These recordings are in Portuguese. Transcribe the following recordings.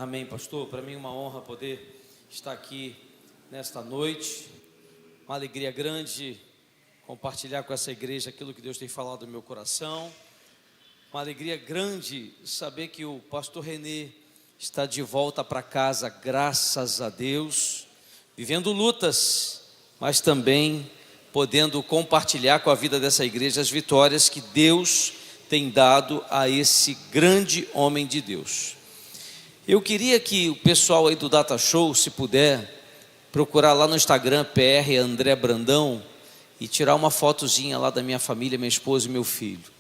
Amém, pastor. Para mim é uma honra poder estar aqui nesta noite. Uma alegria grande compartilhar com essa igreja aquilo que Deus tem falado no meu coração. Uma alegria grande saber que o pastor Renê está de volta para casa, graças a Deus, vivendo lutas, mas também podendo compartilhar com a vida dessa igreja as vitórias que Deus tem dado a esse grande homem de Deus. Eu queria que o pessoal aí do Data Show, se puder, procurar lá no Instagram, PR André Brandão, e tirar uma fotozinha lá da minha família, minha esposa e meu filho.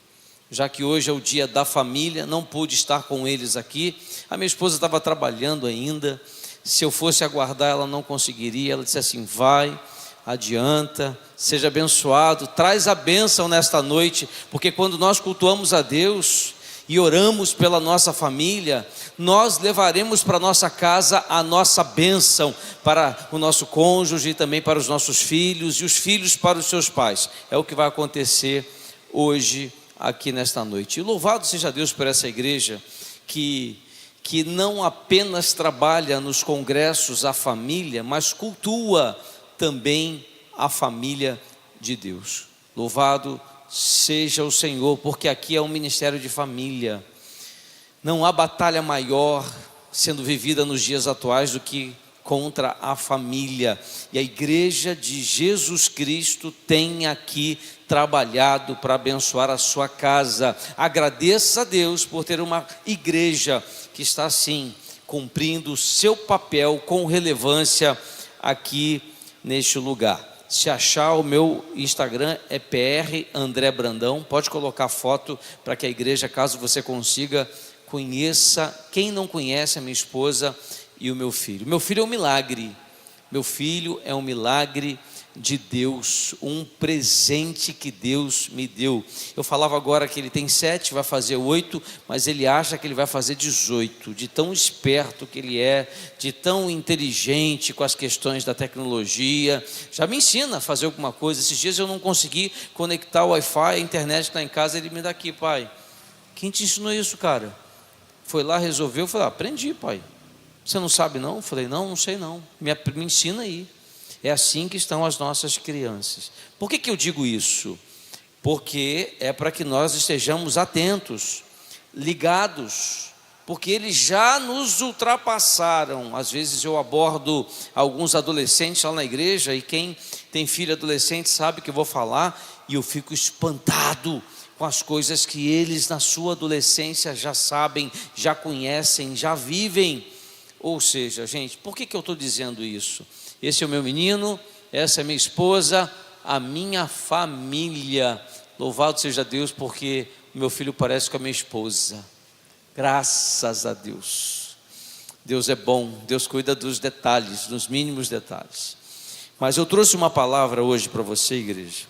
Já que hoje é o dia da família, não pude estar com eles aqui. A minha esposa estava trabalhando ainda. Se eu fosse aguardar, ela não conseguiria. Ela disse assim: vai, adianta, seja abençoado, traz a bênção nesta noite, porque quando nós cultuamos a Deus e oramos pela nossa família, nós levaremos para nossa casa a nossa bênção, para o nosso cônjuge e também para os nossos filhos, e os filhos para os seus pais. É o que vai acontecer hoje aqui nesta noite. E louvado seja Deus por essa igreja que não apenas trabalha nos congressos a família, mas cultua também a família de Deus. Louvado seja o Senhor, porque aqui é um ministério de família. Não há batalha maior sendo vivida nos dias atuais do que contra a família. E a igreja de Jesus Cristo tem aqui trabalhado para abençoar a sua casa. Agradeça a Deus por ter uma igreja que está assim, cumprindo o seu papel com relevância aqui neste lugar. Se achar, o meu Instagram é PR André Brandão. Pode colocar foto para que a igreja, caso você consiga, conheça. Quem não conhece a minha esposa e o meu filho. Meu filho é um milagre. Meu filho é um milagre de Deus, um presente que Deus me deu. Eu falava agora que ele tem 7, vai fazer 8, mas ele acha que ele vai fazer 18, de tão esperto que ele é, de tão inteligente com as questões da tecnologia. Já me ensina a fazer alguma coisa. Esses dias eu não consegui conectar o Wi-Fi, a internet está em casa, ele me dá aqui: pai, quem te ensinou isso, cara? Foi lá, resolveu. Eu falei: aprendi, pai. Você não sabe não? Eu falei: não sei não, me ensina aí. É assim que estão as nossas crianças. Por que eu digo isso? Porque é para que nós estejamos atentos, ligados, porque eles já nos ultrapassaram. Às vezes eu abordo alguns adolescentes lá na igreja, e quem tem filho adolescente sabe que eu vou falar, e eu fico espantado com as coisas que eles na sua adolescência já sabem, já conhecem, já vivem. Ou seja, gente, por que eu estou dizendo isso? Esse é o meu menino, essa é a minha esposa, a minha família. Louvado seja Deus, porque o meu filho parece com a minha esposa. Graças a Deus. Deus é bom, Deus cuida dos detalhes, dos mínimos detalhes. Mas eu trouxe uma palavra hoje para você, igreja,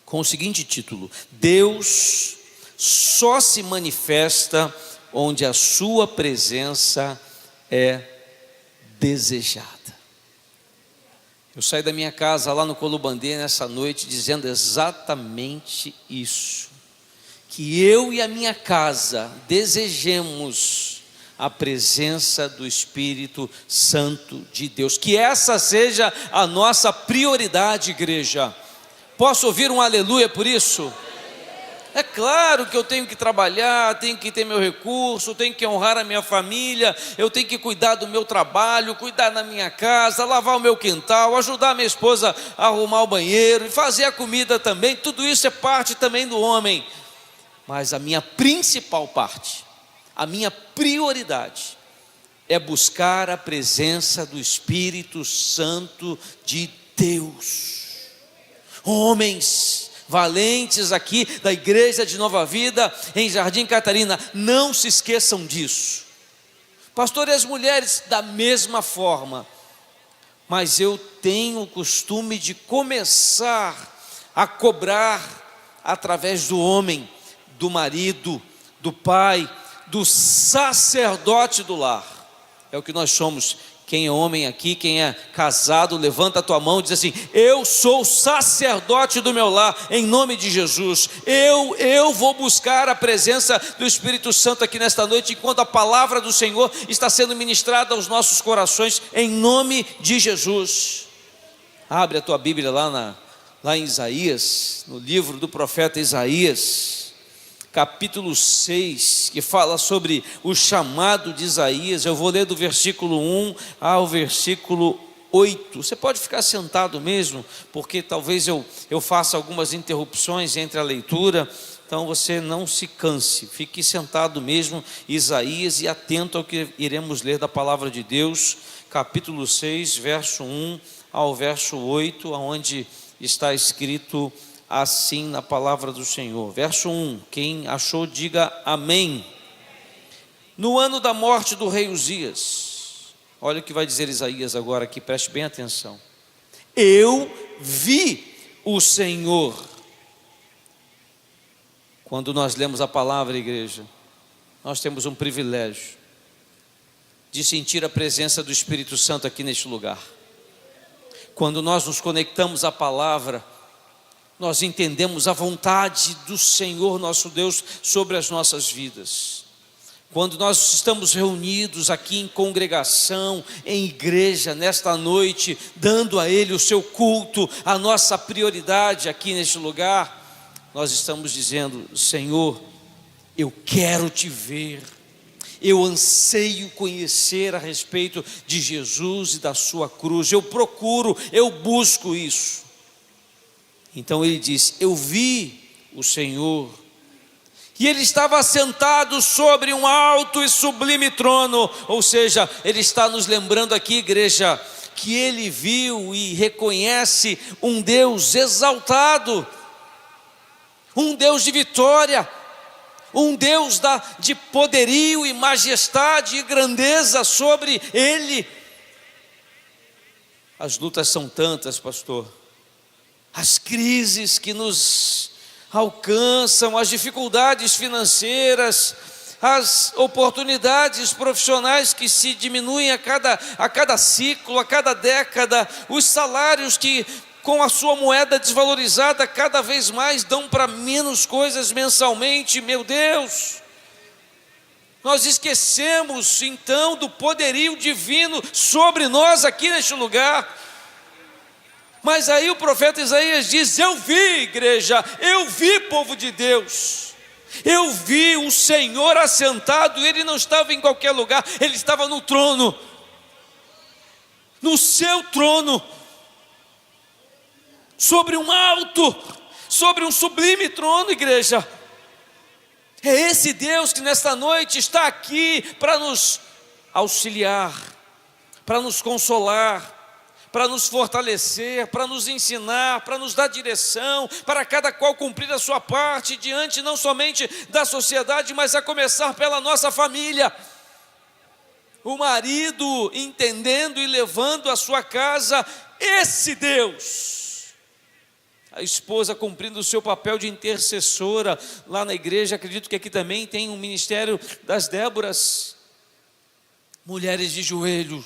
com o seguinte título: Deus só se manifesta onde a sua presença é desejada. Eu saí da minha casa lá no Colubandê nessa noite dizendo exatamente isso, que eu e a minha casa desejemos a presença do Espírito Santo de Deus, que essa seja a nossa prioridade, igreja. Posso ouvir um aleluia por isso? É claro que eu tenho que trabalhar, tenho que ter meu recurso, tenho que honrar a minha família, eu tenho que cuidar do meu trabalho, cuidar da minha casa, lavar o meu quintal, ajudar a minha esposa a arrumar o banheiro e fazer a comida também. Tudo isso é parte também do homem. Mas a minha principal parte, a minha prioridade é buscar a presença do Espírito Santo de Deus. Homens valentes aqui da igreja de Nova Vida em Jardim Catarina, não se esqueçam disso. Pastor, e as mulheres da mesma forma. Mas eu tenho o costume de começar a cobrar através do homem, do marido, do pai, do sacerdote do lar. É o que nós somos, Quem é homem aqui, quem é casado, levanta a tua mão e diz assim: eu sou sacerdote do meu lar, em nome de Jesus. Eu vou buscar a presença do Espírito Santo aqui nesta noite, enquanto a palavra do Senhor está sendo ministrada aos nossos corações, em nome de Jesus. Abre a tua Bíblia lá em Isaías, no livro do profeta Isaías, capítulo 6, que fala sobre o chamado de Isaías. Eu vou ler do versículo 1 ao versículo 8. Você pode ficar sentado mesmo, porque talvez eu faça algumas interrupções entre a leitura, então você não se canse, fique sentado mesmo, Isaías, e atento ao que iremos ler da palavra de Deus, capítulo 6, verso 1 ao verso 8, onde está escrito assim na palavra do Senhor. Verso 1, quem achou diga amém. No ano da morte do rei Uzias, olha o que vai dizer Isaías agora aqui, preste bem atenção. Eu vi o Senhor. Quando nós lemos a palavra, igreja, nós temos um privilégio de sentir a presença do Espírito Santo aqui neste lugar. Quando nós nos conectamos à palavra, nós entendemos a vontade do Senhor nosso Deus sobre as nossas vidas. Quando nós estamos reunidos aqui em congregação, em igreja, nesta noite, dando a Ele o seu culto, a nossa prioridade aqui neste lugar, nós estamos dizendo: Senhor, eu quero te ver, eu anseio conhecer a respeito de Jesus e da sua cruz, eu procuro, eu busco isso. Então ele diz: eu vi o Senhor, e ele estava assentado sobre um alto e sublime trono. Ou seja, ele está nos lembrando aqui, igreja, que ele viu e reconhece um Deus exaltado, um Deus de vitória, um Deus de poderio e majestade e grandeza sobre ele. As lutas são tantas, pastor, as crises que nos alcançam, as dificuldades financeiras, as oportunidades profissionais que se diminuem a cada ciclo, a cada década, os salários que, com a sua moeda desvalorizada, cada vez mais dão para menos coisas mensalmente. Meu Deus, nós esquecemos então do poderio divino sobre nós aqui neste lugar. Mas aí o profeta Isaías diz: eu vi, igreja, eu vi, povo de Deus, eu vi o Senhor assentado. Ele não estava em qualquer lugar, ele estava no trono, no seu trono, sobre um alto, sobre um sublime trono, igreja. É esse Deus que nesta noite está aqui para nos auxiliar, para nos consolar, para nos fortalecer, para nos ensinar, para nos dar direção, para cada qual cumprir a sua parte diante não somente da sociedade, mas a começar pela nossa família. O marido entendendo e levando a sua casa esse Deus, a esposa cumprindo o seu papel de intercessora lá na igreja. Acredito que aqui também tem um ministério das Déboras, mulheres de joelho,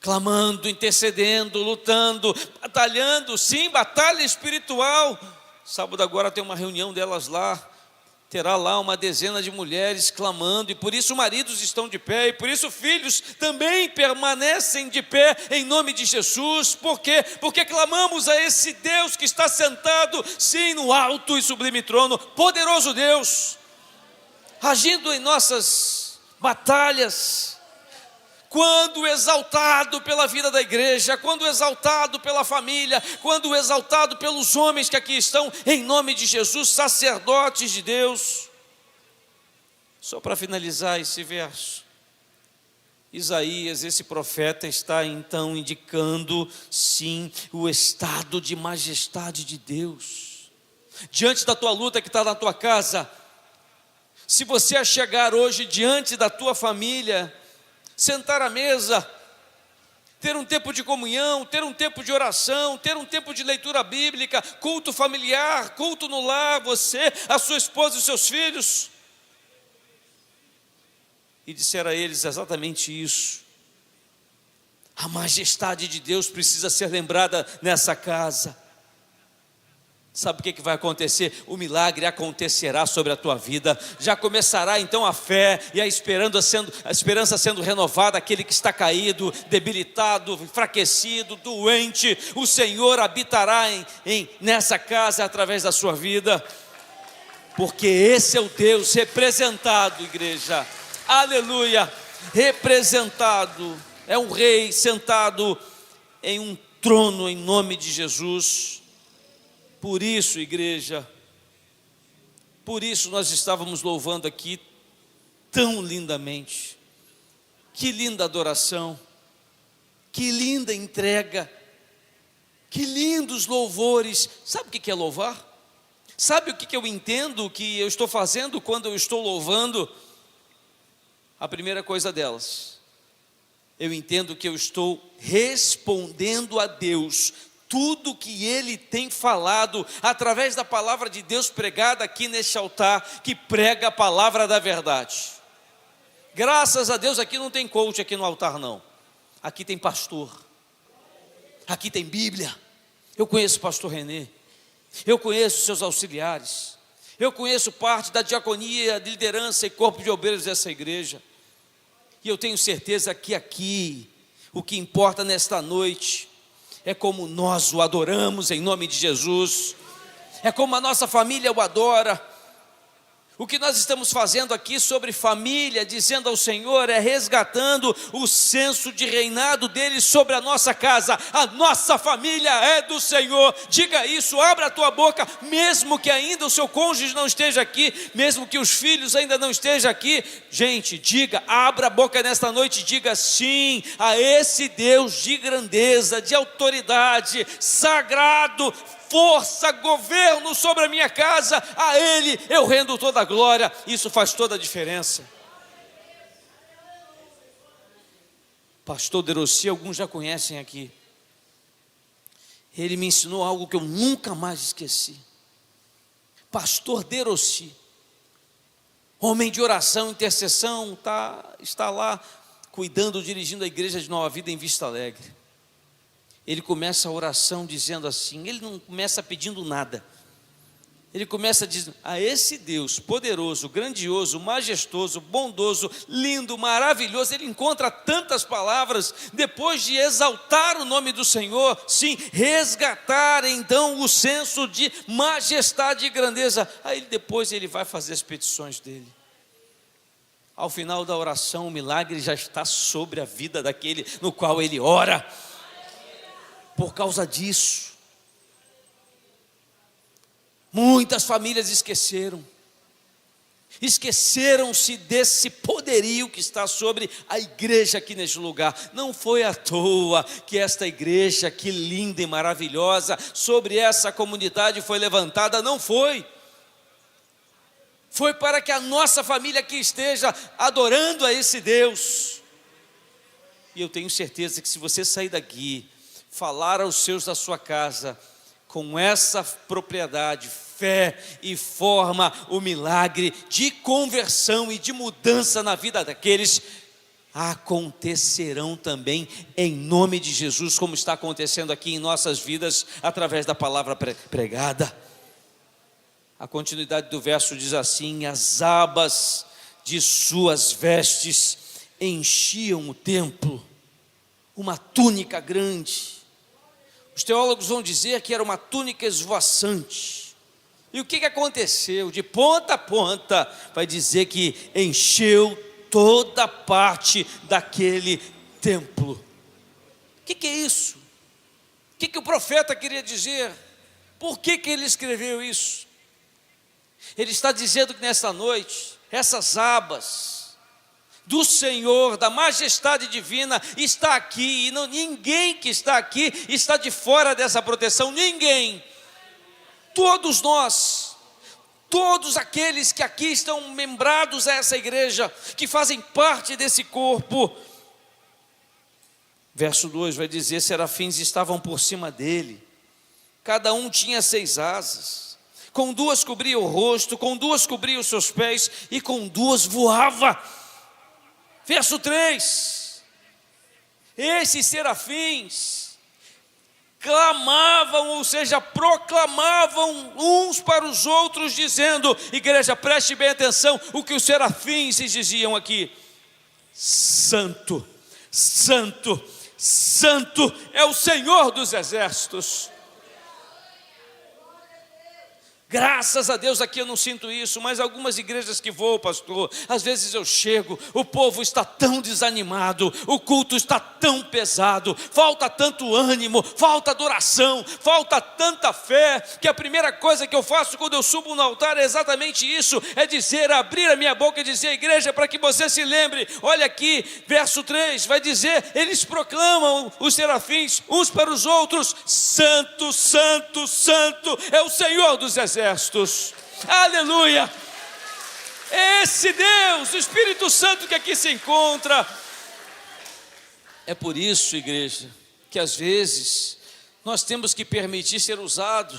clamando, intercedendo, lutando, batalhando, sim, batalha espiritual. Sábado agora tem uma reunião delas lá, terá lá uma dezena de mulheres clamando, e por isso maridos estão de pé, e por isso filhos também permanecem de pé, em nome de Jesus. Por quê? Porque clamamos a esse Deus que está sentado, sim, no alto e sublime trono, poderoso Deus, agindo em nossas batalhas. Quando exaltado pela vida da igreja, quando exaltado pela família, quando exaltado pelos homens que aqui estão, em nome de Jesus, sacerdotes de Deus. Só para finalizar esse verso, Isaías, esse profeta, está então indicando, sim, o estado de majestade de Deus. Diante da tua luta que está na tua casa, se você chegar hoje diante da tua família, sentar à mesa, ter um tempo de comunhão, ter um tempo de oração, ter um tempo de leitura bíblica, culto familiar, culto no lar, você, a sua esposa e os seus filhos, e disser a eles exatamente isso: A majestade de Deus precisa ser lembrada nessa casa. Sabe o que vai acontecer? O milagre acontecerá sobre a tua vida. Já começará então a fé e a esperança sendo renovada. Aquele que está caído, debilitado, enfraquecido, doente, o Senhor habitará nessa casa através da sua vida. Porque esse é o Deus representado, igreja. Aleluia! Representado. É um rei sentado em um trono em nome de Jesus. Por isso, igreja, por isso nós estávamos louvando aqui tão lindamente. Que linda adoração, que linda entrega, que lindos louvores. Sabe o que é louvar? Sabe o que eu entendo que eu estou fazendo quando eu estou louvando? A primeira coisa delas, eu entendo que eu estou respondendo a Deus tudo que Ele tem falado, através da palavra de Deus pregada aqui neste altar, que prega a palavra da verdade. Graças a Deus aqui não tem coach aqui no altar não, aqui tem pastor, aqui tem Bíblia. Eu conheço o pastor Renê, eu conheço seus auxiliares, eu conheço parte da diaconia, de liderança e corpo de obreiros dessa igreja, e eu tenho certeza que aqui, o que importa nesta noite, é como nós o adoramos em nome de Jesus, é como a nossa família o adora. O que nós estamos fazendo aqui sobre família, dizendo ao Senhor, é resgatando o senso de reinado dele sobre a nossa casa. A nossa família é do Senhor. Diga isso, abra a tua boca, mesmo que ainda o seu cônjuge não esteja aqui, mesmo que os filhos ainda não estejam aqui. Gente, diga, abra a boca nesta noite e diga sim a esse Deus de grandeza, de autoridade, sagrado, força, governo sobre a minha casa. A Ele eu rendo toda a glória. Isso faz toda a diferença. Pastor Derossi, alguns já conhecem aqui. Ele me ensinou algo que eu nunca mais esqueci. Pastor Derossi, homem de oração, intercessão, está lá cuidando, dirigindo a igreja de Nova Vida em Vista Alegre. Ele começa a oração dizendo assim, ele não começa pedindo nada, ele começa dizendo, a esse Deus poderoso, grandioso, majestoso, bondoso, lindo, maravilhoso. Ele encontra tantas palavras, depois de exaltar o nome do Senhor, sim, resgatar então o senso de majestade e grandeza. Aí depois ele vai fazer as petições dele. Ao final da oração, o milagre já está sobre a vida daquele no qual ele ora. Por causa disso, muitas famílias esqueceram-se desse poderio que está sobre a igreja aqui neste lugar. Não foi à toa que esta igreja, que linda e maravilhosa, sobre essa comunidade foi levantada. Não foi. Foi para que a nossa família aqui esteja adorando a esse Deus. E eu tenho certeza que se você sair daqui, falar aos seus da sua casa, com essa propriedade, fé, e forma o milagre de conversão e de mudança na vida daqueles, acontecerão também em nome de Jesus, como está acontecendo aqui em nossas vidas, através da palavra pregada. A continuidade do verso diz assim, as abas de suas vestes enchiam o templo, uma túnica grande. Os teólogos vão dizer que era uma túnica esvoaçante. E o que aconteceu? De ponta a ponta, vai dizer que encheu toda parte daquele templo. O que é isso? O que o profeta queria dizer? Por que ele escreveu isso? Ele está dizendo que nessa noite, essas abas do Senhor, da majestade divina, está aqui, e ninguém que está aqui está de fora dessa proteção, ninguém. Todos nós, todos aqueles que aqui estão membrados a essa igreja, que fazem parte desse corpo. Verso 2 vai dizer, serafins estavam por cima dele, cada um tinha 6 asas, com 2 cobria o rosto, com 2 cobria os seus pés, e com 2 voava. Verso 3, Esses serafins clamavam, ou seja, proclamavam uns para os outros, dizendo, igreja, preste bem atenção, o que os serafins diziam aqui: Santo, Santo, Santo é o Senhor dos exércitos. Graças a Deus aqui eu não sinto isso, mas algumas igrejas que vou, pastor, às vezes eu chego, o povo está tão desanimado, o culto está tão pesado, falta tanto ânimo, falta adoração, falta tanta fé, que a primeira coisa que eu faço quando eu subo no altar é exatamente isso, é dizer, abrir a minha boca e dizer, igreja, para que você se lembre, olha aqui, verso 3, vai dizer, eles proclamam, os serafins, uns para os outros, Santo, Santo, Santo, é o Senhor dos exércitos. Aleluia, esse Deus, o Espírito Santo que aqui se encontra. É por isso, igreja, que às vezes nós temos que permitir ser usado,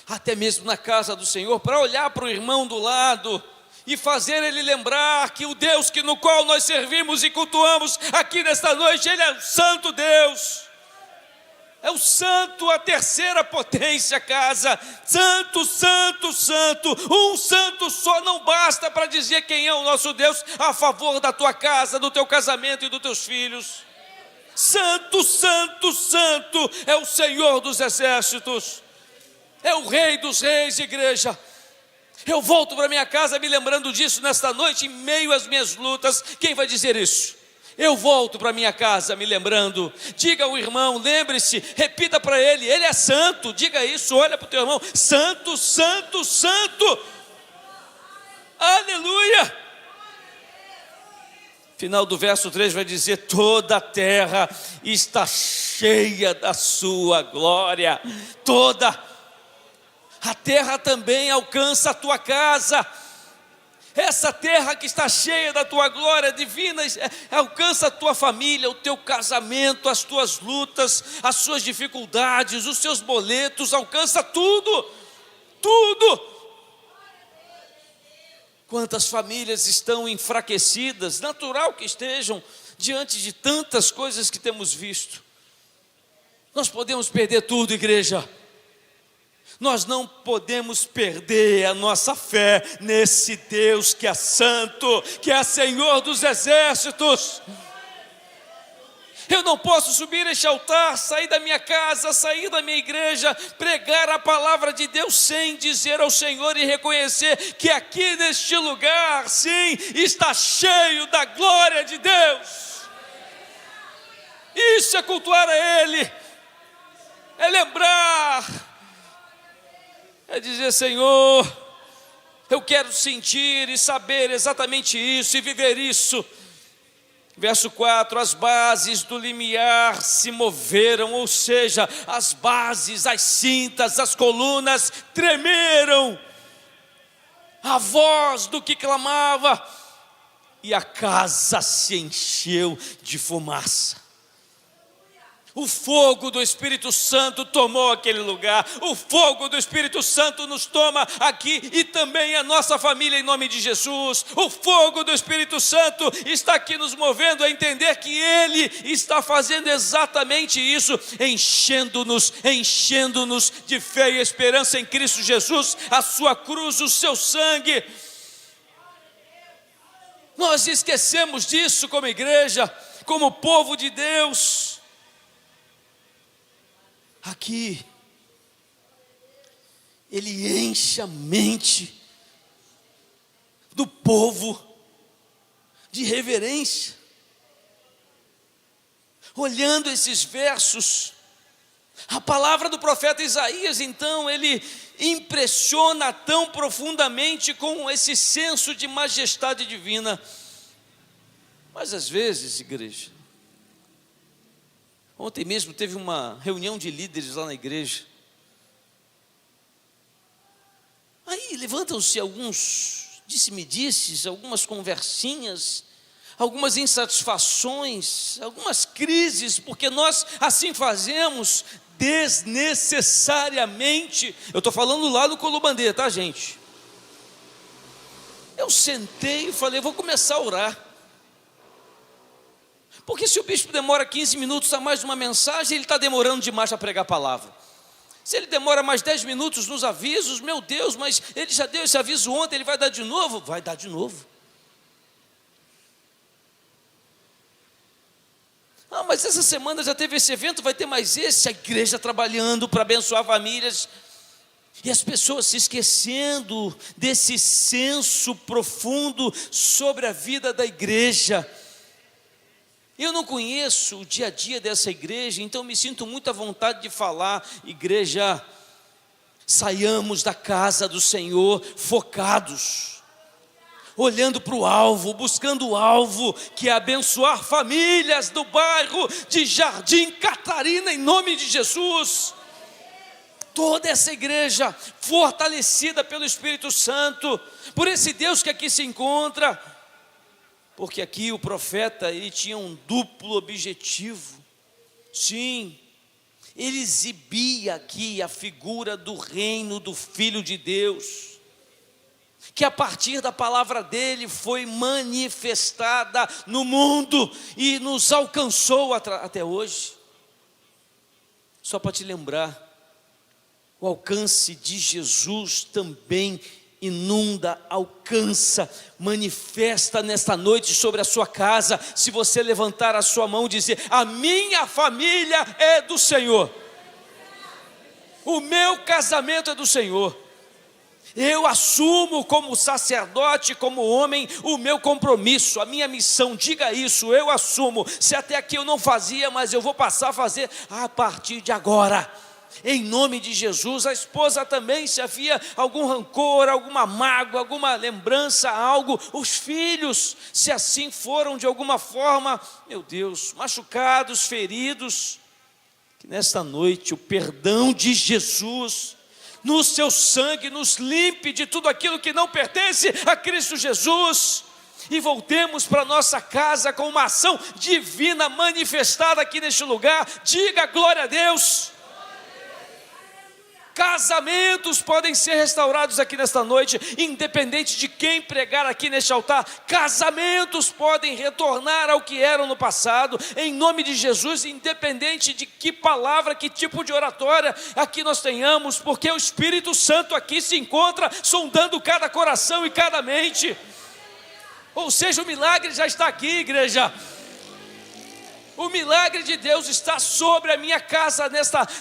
até mesmo na casa do Senhor, para olhar para o irmão do lado e fazer ele lembrar que o Deus no qual nós servimos e cultuamos aqui nesta noite, Ele é o Santo Deus. É o santo, a terceira potência, casa. Santo, Santo, Santo. Um santo só não basta para dizer quem é o nosso Deus a favor da tua casa, do teu casamento e dos teus filhos. Santo, Santo, Santo é o Senhor dos exércitos. É o Rei dos reis, igreja. Eu volto para minha casa me lembrando disso nesta noite, em meio às minhas lutas. Quem vai dizer isso? Eu volto para minha casa me lembrando. Diga ao irmão, lembre-se, repita para ele, ele é santo. Diga isso, olha para o teu irmão, santo, Santo, Santo. Aleluia. Final do verso 3 vai dizer, toda a terra está cheia da sua glória. Toda a terra também alcança a tua casa. Essa terra que está cheia da tua glória divina, alcança a tua família, o teu casamento, as tuas lutas, as suas dificuldades, os seus boletos, alcança tudo, tudo. Quantas famílias estão enfraquecidas, natural que estejam, diante de tantas coisas que temos visto. Nós podemos perder tudo, igreja. Nós não podemos perder a nossa fé nesse Deus que é santo, que é Senhor dos exércitos. Eu não posso subir este altar, sair da minha casa, sair da minha igreja, pregar a palavra de Deus sem dizer ao Senhor e reconhecer que aqui neste lugar, sim, está cheio da glória de Deus. Isso é cultuar a Ele, é lembrar, é dizer, Senhor, eu quero sentir e saber exatamente isso e viver isso. Verso 4, as bases do limiar se moveram, ou seja, as bases, as cintas, as colunas tremeram. A voz do que clamava, e a casa se encheu de fumaça. O fogo do Espírito Santo tomou aquele lugar. O fogo do Espírito Santo nos toma aqui e também a nossa família em nome de Jesus. O fogo do Espírito Santo está aqui nos movendo a entender que Ele está fazendo exatamente isso, enchendo-nos de fé e esperança em Cristo Jesus, a sua cruz, o seu sangue. Nós esquecemos disso como igreja, como povo de Deus. Aqui, Ele enche a mente do povo de reverência. Olhando esses versos, a palavra do profeta Isaías, então, ele impressiona tão profundamente com esse senso de majestade divina. Mas às vezes, igreja, ontem mesmo teve uma reunião de líderes lá na igreja. Aí levantam-se alguns disse-me-disses, algumas conversinhas, algumas insatisfações, algumas crises, porque nós assim fazemos desnecessariamente. Eu estou falando lá no Colubandê, tá, gente? Eu sentei e falei, vou começar a orar. Porque se o bispo demora 15 minutos a mais de uma mensagem, ele está demorando demais a pregar a palavra. Se ele demora mais 10 minutos nos avisos, meu Deus, mas ele já deu esse aviso ontem, ele vai dar de novo? Vai dar de novo. Ah, mas essa semana já teve esse evento, vai ter mais esse. A igreja trabalhando para abençoar famílias. E as pessoas se esquecendo desse senso profundo sobre a vida da igreja. Eu não conheço o dia a dia dessa igreja, então me sinto muito à vontade de falar. Igreja, saiamos da casa do Senhor focados, olhando para o alvo, buscando o alvo, que é abençoar famílias do bairro de Jardim Catarina, em nome de Jesus. Toda essa igreja fortalecida pelo Espírito Santo, por esse Deus que aqui se encontra, porque aqui o profeta, ele tinha um duplo objetivo. Sim, ele exibia aqui a figura do reino do Filho de Deus, que a partir da palavra dele foi manifestada no mundo e nos alcançou até hoje. Só para te lembrar, o alcance de Jesus também inunda, alcança, manifesta nesta noite sobre a sua casa. Se você levantar a sua mão e dizer: a minha família é do Senhor, o meu casamento é do Senhor, eu assumo como sacerdote, como homem, o meu compromisso, a minha missão. Diga isso: eu assumo. Se até aqui eu não fazia, mas eu vou passar a fazer a partir de agora, em nome de Jesus. A esposa também, se havia algum rancor, alguma mágoa, alguma lembrança, algo, os filhos, se assim foram de alguma forma, meu Deus, machucados, feridos, que nesta noite o perdão de Jesus, no seu sangue, nos limpe de tudo aquilo que não pertence a Cristo Jesus, e voltemos para nossa casa com uma ação divina manifestada aqui neste lugar. Diga glória a Deus. Casamentos podem ser restaurados aqui nesta noite, independente de quem pregar aqui neste altar. Casamentos podem retornar ao que eram no passado, em nome de Jesus, independente de que palavra, que tipo de oratória aqui nós tenhamos, porque o Espírito Santo aqui se encontra sondando cada coração e cada mente. Ou seja, o milagre já está aqui, igreja. O milagre de Deus está sobre a minha casa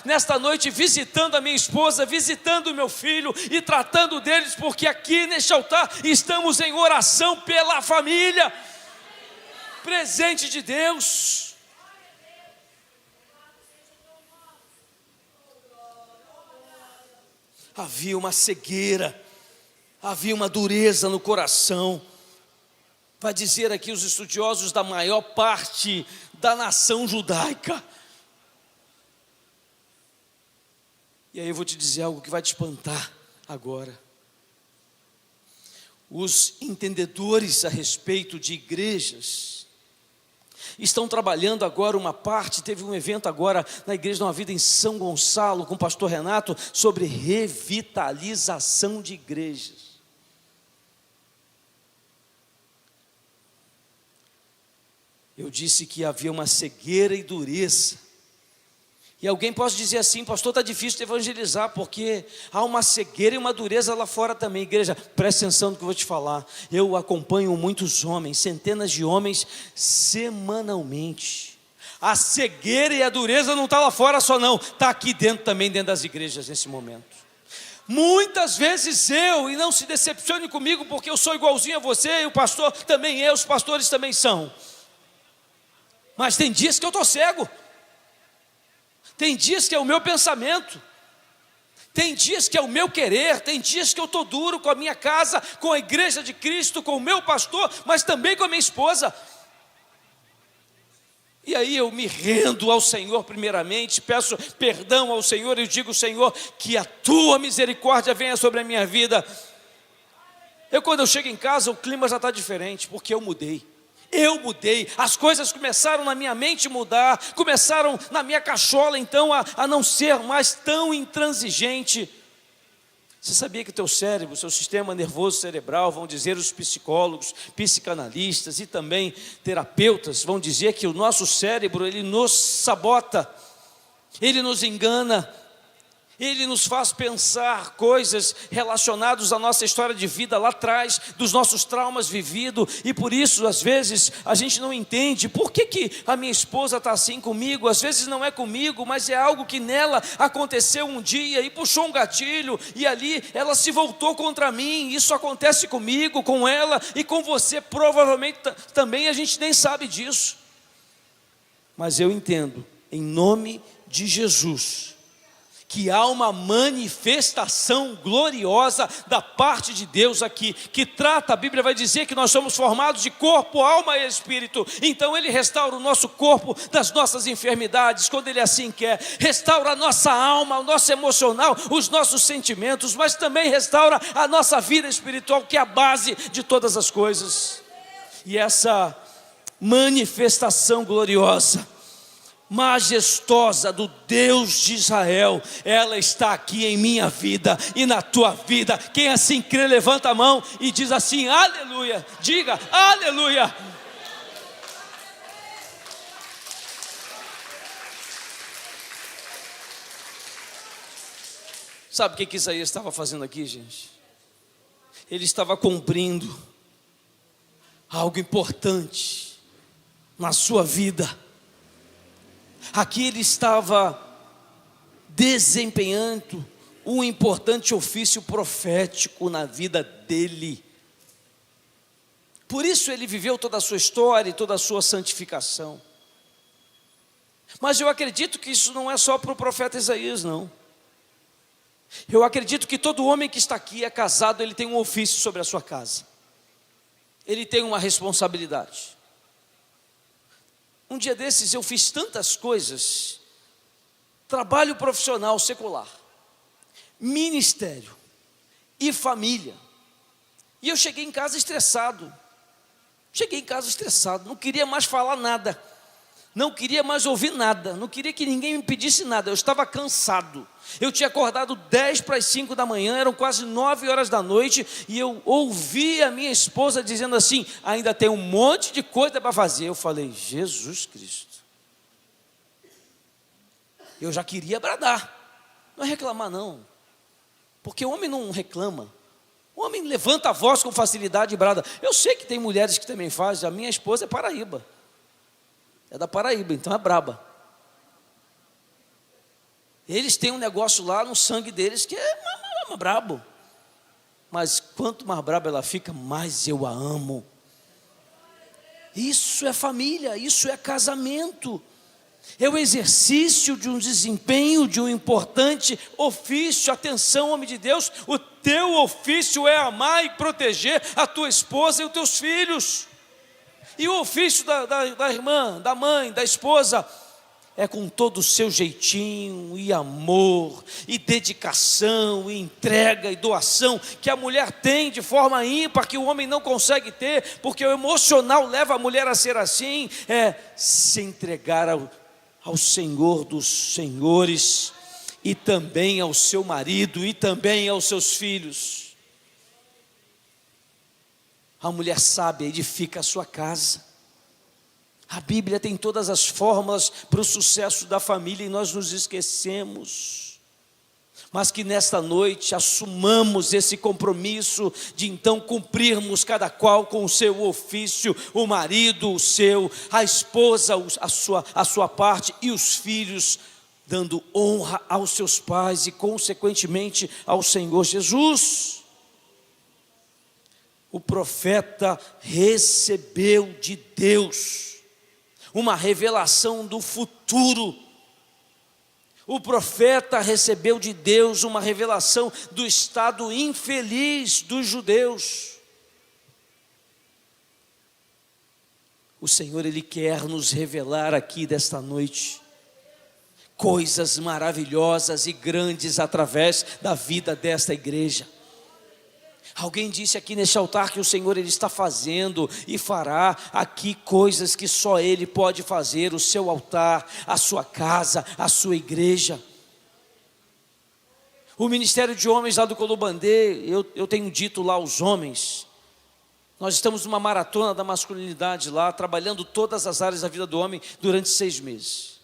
nesta noite, visitando a minha esposa, visitando o meu filho e tratando deles, porque aqui neste altar estamos em oração pela família. Presente de Deus. Havia uma cegueira, havia uma dureza no coração. Vai dizer aqui os estudiosos da maior parte da nação judaica. E aí eu vou te dizer algo que vai te espantar agora. Os entendedores a respeito de igrejas estão trabalhando agora uma parte. Teve um evento agora na Igreja Nova Vida em São Gonçalo com o pastor Renato sobre revitalização de igrejas. Eu disse que havia uma cegueira e dureza. E alguém pode dizer assim: pastor, está difícil de evangelizar, porque há uma cegueira e uma dureza lá fora também. Igreja, presta atenção no que eu vou te falar. Eu acompanho muitos homens, centenas de homens, semanalmente. A cegueira e a dureza não está lá fora só não, está aqui dentro também, dentro das igrejas nesse momento. Muitas vezes e não se decepcione comigo, porque eu sou igualzinho a você, e o pastor também os pastores também são. Mas tem dias que eu estou cego, tem dias que é o meu pensamento, tem dias que é o meu querer, tem dias que eu estou duro com a minha casa, com a igreja de Cristo, com o meu pastor, mas também com a minha esposa. E aí eu me rendo ao Senhor primeiramente, peço perdão ao Senhor e digo: Senhor, que a tua misericórdia venha sobre a minha vida. Quando eu chego em casa, o clima já está diferente, porque eu mudei, as coisas começaram na minha mente mudar, começaram na minha cachola então a não ser mais tão intransigente. Você sabia que o teu cérebro, o seu sistema nervoso cerebral, vão dizer os psicólogos, psicanalistas e também terapeutas, vão dizer que o nosso cérebro, ele nos sabota, ele nos engana, ele nos faz pensar coisas relacionadas à nossa história de vida lá atrás, dos nossos traumas vividos, e por isso, às vezes, a gente não entende por que a minha esposa está assim comigo. Às vezes não é comigo, mas é algo que nela aconteceu um dia e puxou um gatilho, e ali ela se voltou contra mim. Isso acontece comigo, com ela e com você, provavelmente também, a gente nem sabe disso. Mas eu entendo, em nome de Jesus, que há uma manifestação gloriosa da parte de Deus aqui, que trata, a Bíblia vai dizer que nós somos formados de corpo, alma e espírito. Então Ele restaura o nosso corpo das nossas enfermidades, quando Ele assim quer, restaura a nossa alma, o nosso emocional, os nossos sentimentos, mas também restaura a nossa vida espiritual, que é a base de todas as coisas. E essa manifestação gloriosa, majestosa do Deus de Israel, ela está aqui em minha vida e na tua vida. Quem assim crê, levanta a mão e diz assim: aleluia. Diga aleluia. Sabe o que Isaías estava fazendo aqui, gente? Ele estava cumprindo algo importante na sua vida. Aqui ele estava desempenhando um importante ofício profético na vida dele. Por isso ele viveu toda a sua história e toda a sua santificação. Mas eu acredito que isso não é só para o profeta Isaías, não. Eu acredito que todo homem que está aqui é casado, ele tem um ofício sobre a sua casa. Ele tem uma responsabilidade. Um dia desses eu fiz tantas coisas: trabalho profissional secular, ministério e família. E eu cheguei em casa estressado. Não queria mais falar nada, não queria mais ouvir nada, não queria que ninguém me pedisse nada. Eu estava cansado. Eu tinha acordado 10 para as 5 da manhã, eram quase 9 horas da noite, e eu ouvi a minha esposa dizendo assim: ainda tem um monte de coisa para fazer. Eu falei: Jesus Cristo. Eu já queria bradar, não é reclamar não, porque o homem não reclama, o homem levanta a voz com facilidade e brada. Eu sei que tem mulheres que também fazem. A minha esposa é Paraíba, é da Paraíba, então é braba. Eles têm um negócio lá no sangue deles que é brabo. Mas quanto mais braba ela fica, mais eu a amo. Isso é família, isso é casamento. É o exercício de um desempenho, de um importante ofício. Atenção, homem de Deus, o teu ofício é amar e proteger a tua esposa e os teus filhos. E o ofício da irmã, da mãe, da esposa, é com todo o seu jeitinho e amor e dedicação e entrega e doação que a mulher tem de forma ímpar, que o homem não consegue ter, porque o emocional leva a mulher a ser assim. É se entregar ao Senhor dos senhores, e também ao seu marido e também aos seus filhos. A mulher sábia edifica a sua casa. A Bíblia tem todas as fórmulas para o sucesso da família e nós nos esquecemos. Mas que nesta noite assumamos esse compromisso de então cumprirmos cada qual com o seu ofício, o marido o seu, a esposa a sua parte e os filhos, dando honra aos seus pais e consequentemente ao Senhor Jesus. O profeta recebeu de Deus uma revelação do futuro. O profeta recebeu de Deus uma revelação do estado infeliz dos judeus. O Senhor, Ele quer nos revelar aqui desta noite coisas maravilhosas e grandes através da vida desta igreja. Alguém disse aqui neste altar que o Senhor, Ele está fazendo e fará aqui coisas que só Ele pode fazer: o seu altar, a sua casa, a sua igreja. O ministério de homens lá do Colobandê, eu tenho dito lá aos homens, nós estamos numa maratona da masculinidade lá, trabalhando todas as áreas da vida do homem durante 6 meses.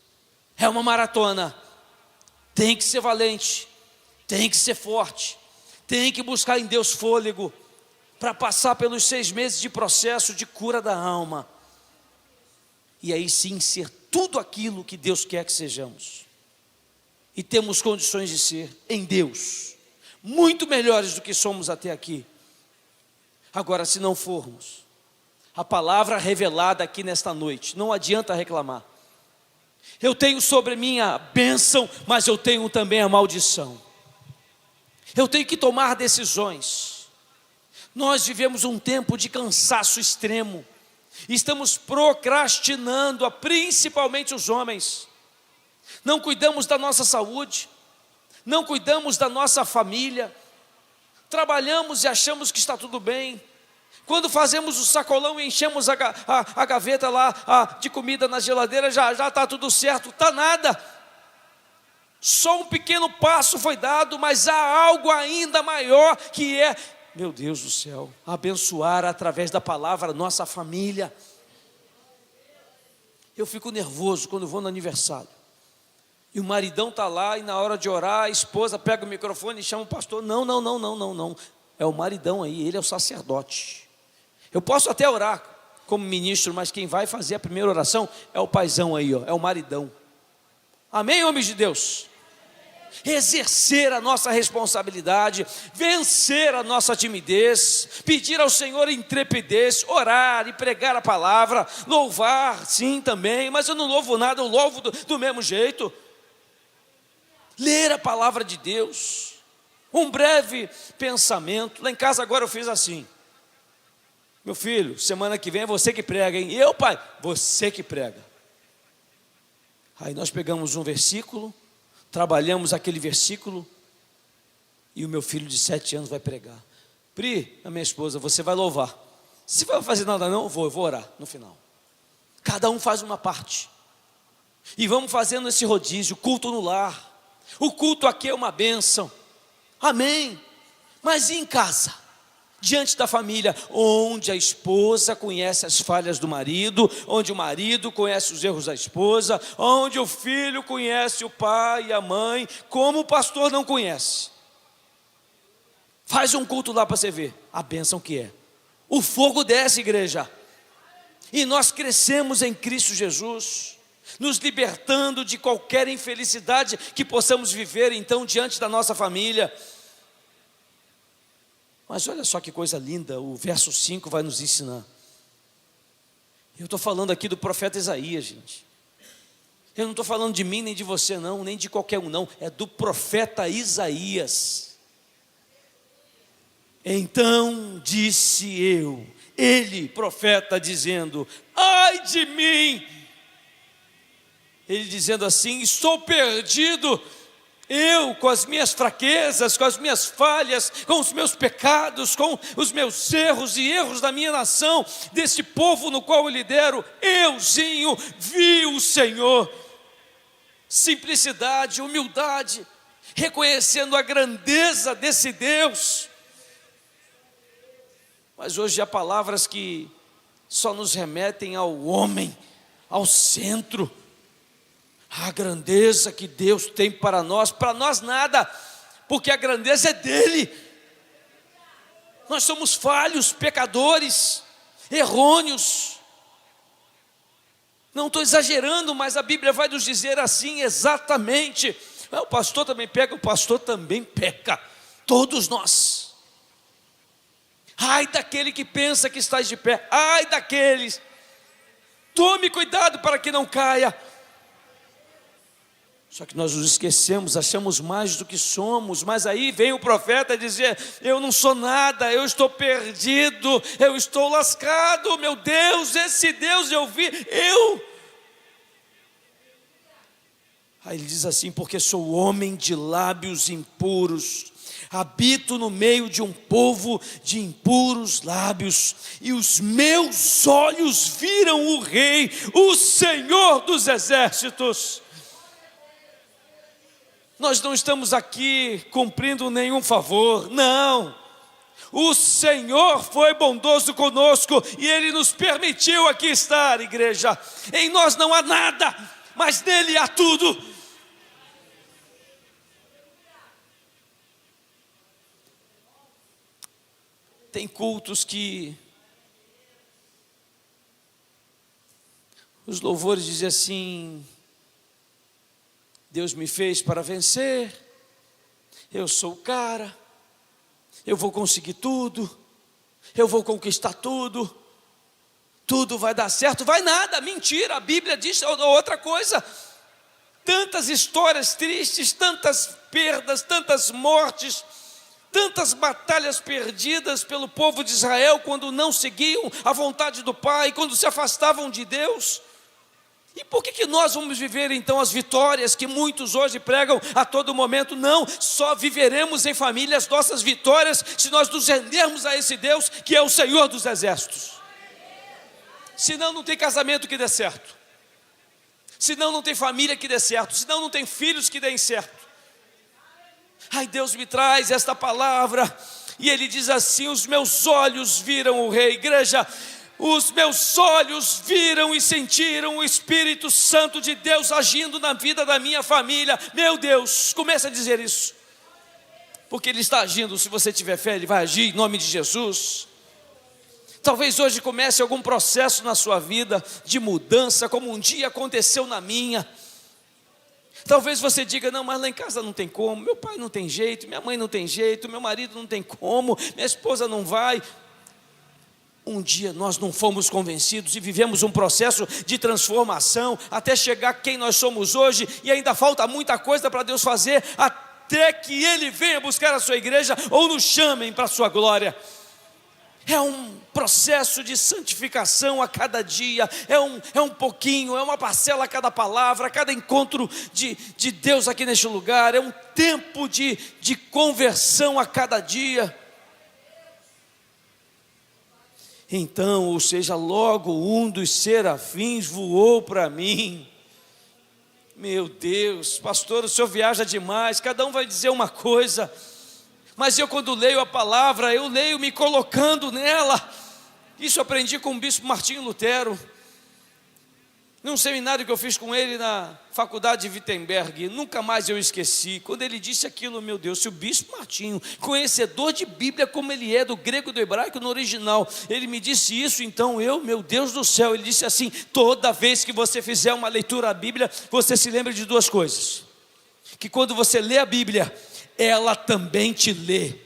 É uma maratona, tem que ser valente, tem que ser forte, tem que buscar em Deus fôlego, para passar pelos 6 meses de processo de cura da alma, e aí sim ser tudo aquilo que Deus quer que sejamos. E temos condições de ser, em Deus, muito melhores do que somos até aqui. Agora, se não formos, a palavra revelada aqui nesta noite, não adianta reclamar. Eu tenho sobre mim a bênção, mas eu tenho também a maldição. Eu tenho que tomar decisões. Nós vivemos um tempo de cansaço extremo. Estamos procrastinando, principalmente os homens. Não cuidamos da nossa saúde, não cuidamos da nossa família, trabalhamos e achamos que está tudo bem. Quando fazemos o sacolão e enchemos a gaveta lá de comida na geladeira, já está tudo certo, está nada. Só um pequeno passo foi dado, mas há algo ainda maior que é, meu Deus do céu, abençoar através da palavra a nossa família. Eu fico nervoso quando vou no aniversário. E o maridão está lá e na hora de orar, a esposa pega o microfone e chama o pastor. Não. É o maridão aí, ele é o sacerdote. Eu posso até orar como ministro, mas quem vai fazer a primeira oração é o paizão aí, ó, é o maridão. Amém, homens de Deus? Exercer a nossa responsabilidade, vencer a nossa timidez, pedir ao Senhor intrepidez, orar e pregar a palavra, louvar sim também, mas eu não louvo nada, eu louvo do mesmo jeito. Ler a palavra de Deus, um breve pensamento. Lá em casa agora eu fiz assim: meu filho, semana que vem é você que prega, hein? Eu, pai, você que prega. Aí nós pegamos um versículo, trabalhamos aquele versículo, e o meu filho de 7 anos vai pregar. Pri, a minha esposa, você vai louvar. Se vai fazer nada não, eu vou orar no final. Cada um faz uma parte, e vamos fazendo esse rodízio, culto no lar. O culto aqui é uma bênção, amém. Mas e em casa? Diante da família, onde a esposa conhece as falhas do marido, onde o marido conhece os erros da esposa, onde o filho conhece o pai e a mãe, como o pastor não conhece. Faz um culto lá para você ver a bênção que é. O fogo desce, igreja, e nós crescemos em Cristo Jesus, nos libertando de qualquer infelicidade que possamos viver então diante da nossa família. Mas olha só que coisa linda, o verso 5 vai nos ensinar. Eu estou falando aqui do profeta Isaías, gente. Eu não estou falando de mim, nem de você não, nem de qualquer um não, é do profeta Isaías. Então disse eu, ele, profeta, dizendo: ai de mim! Ele dizendo assim: estou perdido. Eu, com as minhas fraquezas, com as minhas falhas, com os meus pecados, com os meus erros e erros da minha nação, desse povo no qual eu lidero, euzinho vi o Senhor. Simplicidade, humildade, reconhecendo a grandeza desse Deus. Mas hoje há palavras que só nos remetem ao homem, ao centro. A grandeza que Deus tem para nós nada, porque a grandeza é dele. Nós somos falhos, pecadores, errôneos. Não estou exagerando, mas a Bíblia vai nos dizer assim exatamente. O pastor também peca, todos nós. Ai daquele que pensa que está de pé, ai daqueles. Tome cuidado para que não caia. Só que nós nos esquecemos, achamos mais do que somos. Mas aí vem o profeta dizer: eu não sou nada, eu estou perdido, eu estou lascado. Meu Deus, esse Deus eu vi, Aí ele diz assim: porque sou homem de lábios impuros, habito no meio de um povo de impuros lábios, e os meus olhos viram o Rei, o Senhor dos exércitos. Nós não estamos aqui cumprindo nenhum favor, não. O Senhor foi bondoso conosco e Ele nos permitiu aqui estar, igreja. Em nós não há nada, mas nele há tudo. Tem cultos que os louvores dizem assim: Deus me fez para vencer, eu sou o cara, eu vou conseguir tudo, eu vou conquistar tudo, tudo vai dar certo. Vai nada, mentira, a Bíblia diz outra coisa. Tantas histórias tristes, tantas perdas, tantas mortes, tantas batalhas perdidas pelo povo de Israel quando não seguiam a vontade do Pai, quando se afastavam de Deus. E por que nós vamos viver então as vitórias que muitos hoje pregam a todo momento? Não, só viveremos em família as nossas vitórias se nós nos rendermos a esse Deus que é o Senhor dos exércitos. Senão não tem casamento que dê certo, senão não tem família que dê certo, senão não tem filhos que deem certo. Ai, Deus me traz esta palavra e Ele diz assim: os meus olhos viram o Rei. Igreja, os meus olhos viram e sentiram o Espírito Santo de Deus agindo na vida da minha família. Meu Deus, comece a dizer isso, porque Ele está agindo. Se você tiver fé, Ele vai agir em nome de Jesus. Talvez hoje comece algum processo na sua vida de mudança, como um dia aconteceu na minha. Talvez você diga: não, mas lá em casa não tem como, meu pai não tem jeito, minha mãe não tem jeito, meu marido não tem como, minha esposa não vai. Um dia nós não fomos convencidos e vivemos um processo de transformação até chegar quem nós somos hoje, e ainda falta muita coisa para Deus fazer até que Ele venha buscar a sua igreja ou nos chamem para a sua glória. É um processo de santificação a cada dia, é um pouquinho, é uma parcela a cada palavra, a cada encontro de Deus aqui neste lugar, é um tempo de conversão a cada dia. Então, ou seja, logo um dos serafins voou para mim. Meu Deus, pastor, o senhor viaja demais, cada um vai dizer uma coisa, mas eu, quando leio a palavra, eu leio me colocando nela. Isso aprendi com o bispo Martinho Lutero, num seminário que eu fiz com ele na faculdade de Wittenberg. Nunca mais eu esqueci, quando ele disse aquilo. Meu Deus, se o bispo Martinho, conhecedor de Bíblia como ele é, do grego e do hebraico no original, ele me disse isso, então meu Deus do céu, ele disse assim: toda vez que você fizer uma leitura à Bíblia, você se lembra de duas coisas, que quando você lê a Bíblia, ela também te lê.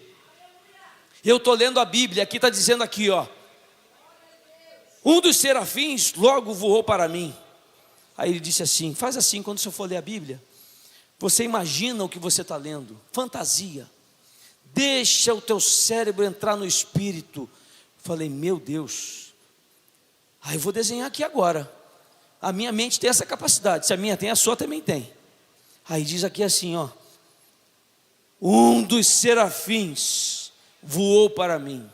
Eu estou lendo a Bíblia, aqui está dizendo aqui, ó, um dos serafins logo voou para mim. Aí ele disse assim: faz assim, quando você for ler a Bíblia, você imagina o que você está lendo, fantasia, deixa o teu cérebro entrar no espírito. Falei: meu Deus, aí eu vou desenhar aqui agora. A minha mente tem essa capacidade, se a minha tem, a sua também tem. Aí diz aqui assim, ó, um dos serafins voou para mim.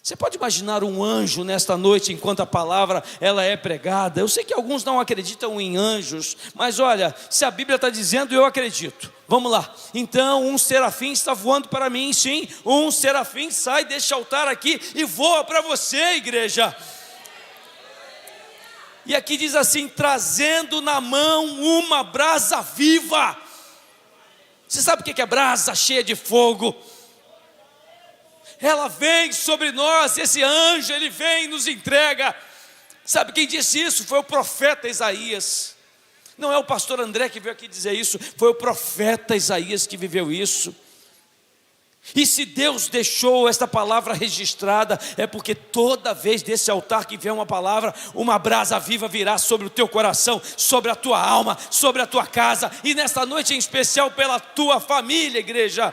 Você pode imaginar um anjo nesta noite, enquanto a palavra ela é pregada? Eu sei que alguns não acreditam em anjos, mas olha, se a Bíblia está dizendo, eu acredito. Vamos lá. Então, um serafim está voando para mim. Sim, um serafim sai deste altar aqui e voa para você, igreja. E aqui diz assim: trazendo na mão uma brasa viva. Você sabe o que é brasa cheia de fogo? Ela vem sobre nós, esse anjo, ele vem e nos entrega. Sabe quem disse isso? Foi o profeta Isaías. Não é o pastor André que veio aqui dizer isso, foi o profeta Isaías que viveu isso. E se Deus deixou esta palavra registrada, é porque toda vez desse altar que vier uma palavra, uma brasa viva virá sobre o teu coração, sobre a tua alma, sobre a tua casa, e nesta noite em especial pela tua família, igreja.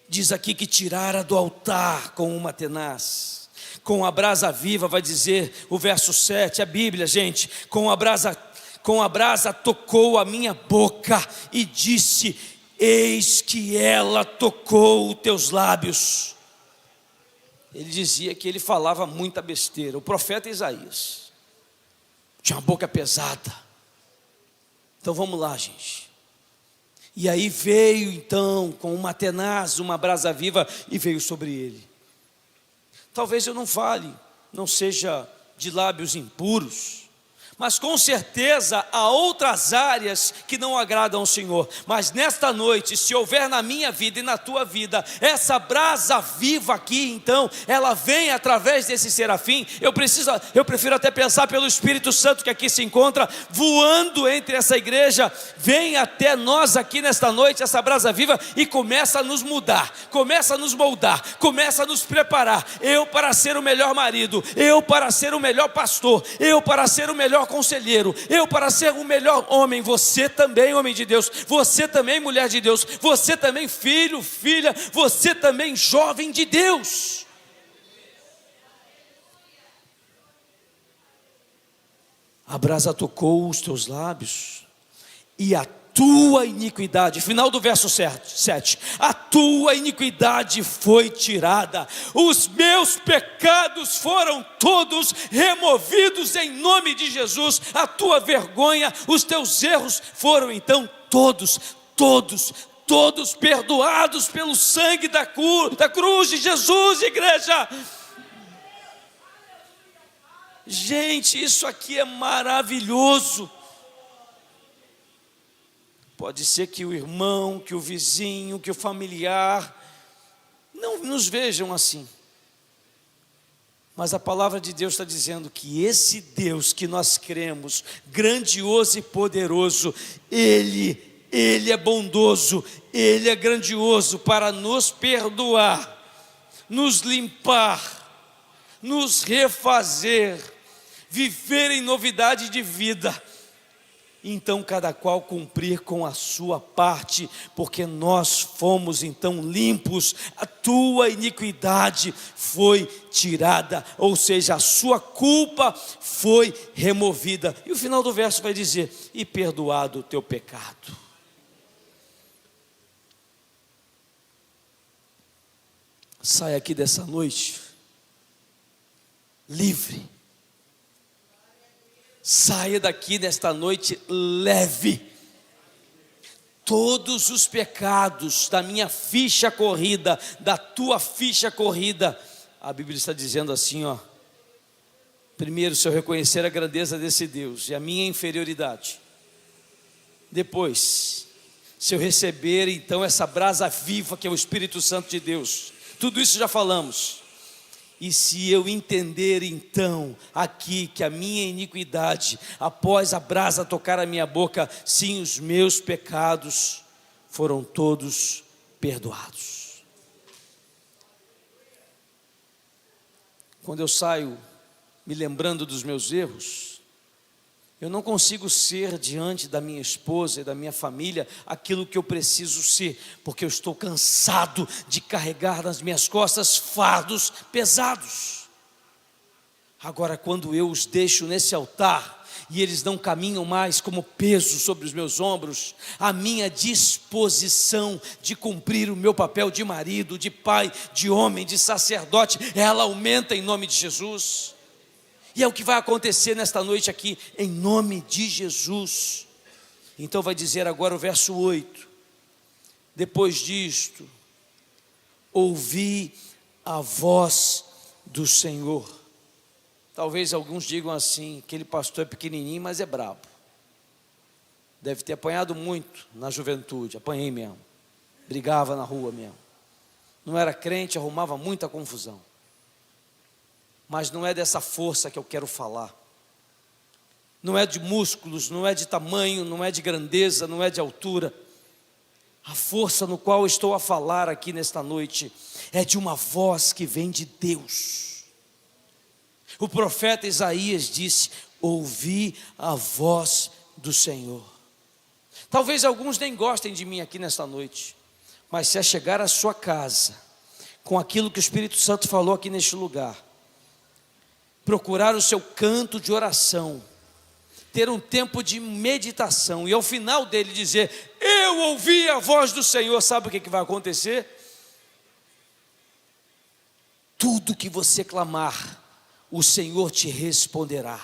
Diz aqui que tirara do altar com uma tenaz, com a brasa viva, vai dizer o verso 7, a Bíblia, gente, com a brasa tocou a minha boca e disse: eis que ela tocou os teus lábios. Ele dizia que ele falava muita besteira. O profeta Isaías tinha uma boca pesada, Então vamos lá, gente. E aí veio então com uma tenaz, uma brasa viva, e veio sobre ele. Talvez eu não fale, não seja de lábios impuros, mas com certeza há outras áreas que não agradam ao Senhor. Mas nesta noite, se houver na minha vida e na tua vida essa brasa viva aqui, então ela vem através desse serafim. Eu prefiro até pensar pelo Espírito Santo que aqui se encontra, voando entre essa igreja, vem até nós aqui nesta noite, essa brasa viva, e começa a nos mudar, começa a nos moldar, começa a nos preparar. Eu para ser o melhor marido, eu para ser o melhor pastor, eu para ser o melhor conselheiro, eu para ser o melhor homem, você também, homem de Deus, você também, mulher de Deus, você também, filho, filha, você também, jovem de Deus. A brasa tocou os teus lábios, e a tua iniquidade, final do verso 7, a tua iniquidade foi tirada, os meus pecados foram todos removidos em nome de Jesus, a tua vergonha, os teus erros foram então todos perdoados pelo sangue da cruz de Jesus, igreja. Gente, isso aqui é maravilhoso. Pode ser que o irmão, que o vizinho, que o familiar não nos vejam assim, mas a palavra de Deus está dizendo que esse Deus que nós cremos, grandioso e poderoso, Ele é bondoso, Ele é grandioso para nos perdoar, nos limpar, nos refazer, viver em novidade de vida. Então cada qual cumprir com a sua parte, porque nós fomos então limpos, a tua iniquidade foi tirada, ou seja, a sua culpa foi removida. E o final do verso vai dizer: e perdoado o teu pecado. Sai aqui dessa noite livre. Saia daqui nesta noite leve. Todos os pecados da minha ficha corrida, da tua ficha corrida, a Bíblia está dizendo assim, ó. Primeiro, se eu reconhecer a grandeza desse Deus e a minha inferioridade. Depois, se eu receber então essa brasa viva que é o Espírito Santo de Deus. Tudo isso já falamos. E se eu entender então aqui que a minha iniquidade, após a brasa tocar a minha boca, sim, os meus pecados foram todos perdoados. Quando eu saio me lembrando dos meus erros, eu não consigo ser diante da minha esposa e da minha família aquilo que eu preciso ser, porque eu estou cansado de carregar nas minhas costas fardos pesados. Agora, quando eu os deixo nesse altar e eles não caminham mais como peso sobre os meus ombros, a minha disposição de cumprir o meu papel de marido, de pai, de homem, de sacerdote, ela aumenta em nome de Jesus. E é o que vai acontecer nesta noite aqui, em nome de Jesus. Então vai dizer agora o verso 8. Depois disto, ouvi a voz do Senhor. Talvez alguns digam assim, aquele pastor é pequenininho, mas é brabo. Deve ter apanhado muito na juventude, apanhei mesmo. Brigava na rua mesmo. Não era crente, arrumava muita confusão. Mas não é dessa força que eu quero falar. Não é de músculos, não é de tamanho, não é de grandeza, não é de altura. A força no qual estou a falar aqui nesta noite é de uma voz que vem de Deus. O profeta Isaías disse: ouvi a voz do Senhor. Talvez alguns nem gostem de mim aqui nesta noite, mas se é chegar à sua casa com aquilo que o Espírito Santo falou aqui neste lugar, procurar o seu canto de oração, ter um tempo de meditação, e ao final dele dizer: eu ouvi a voz do Senhor, sabe o que vai acontecer? Tudo que você clamar, o Senhor te responderá.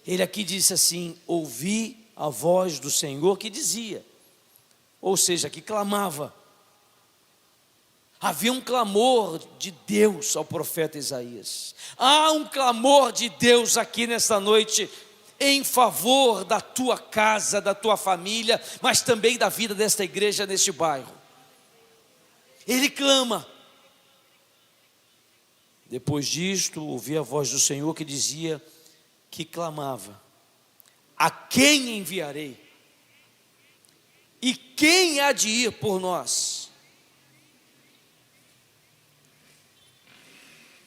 Ele aqui disse assim: ouvi a voz do Senhor que dizia, ou seja, que clamava. Havia um clamor de Deus ao profeta Isaías. Há um clamor de Deus aqui nesta noite, em favor da tua casa, da tua família, mas também da vida desta igreja neste bairro. Ele clama. Depois disto, ouvi a voz do Senhor que dizia, que clamava: a quem enviarei? E quem há de ir por nós?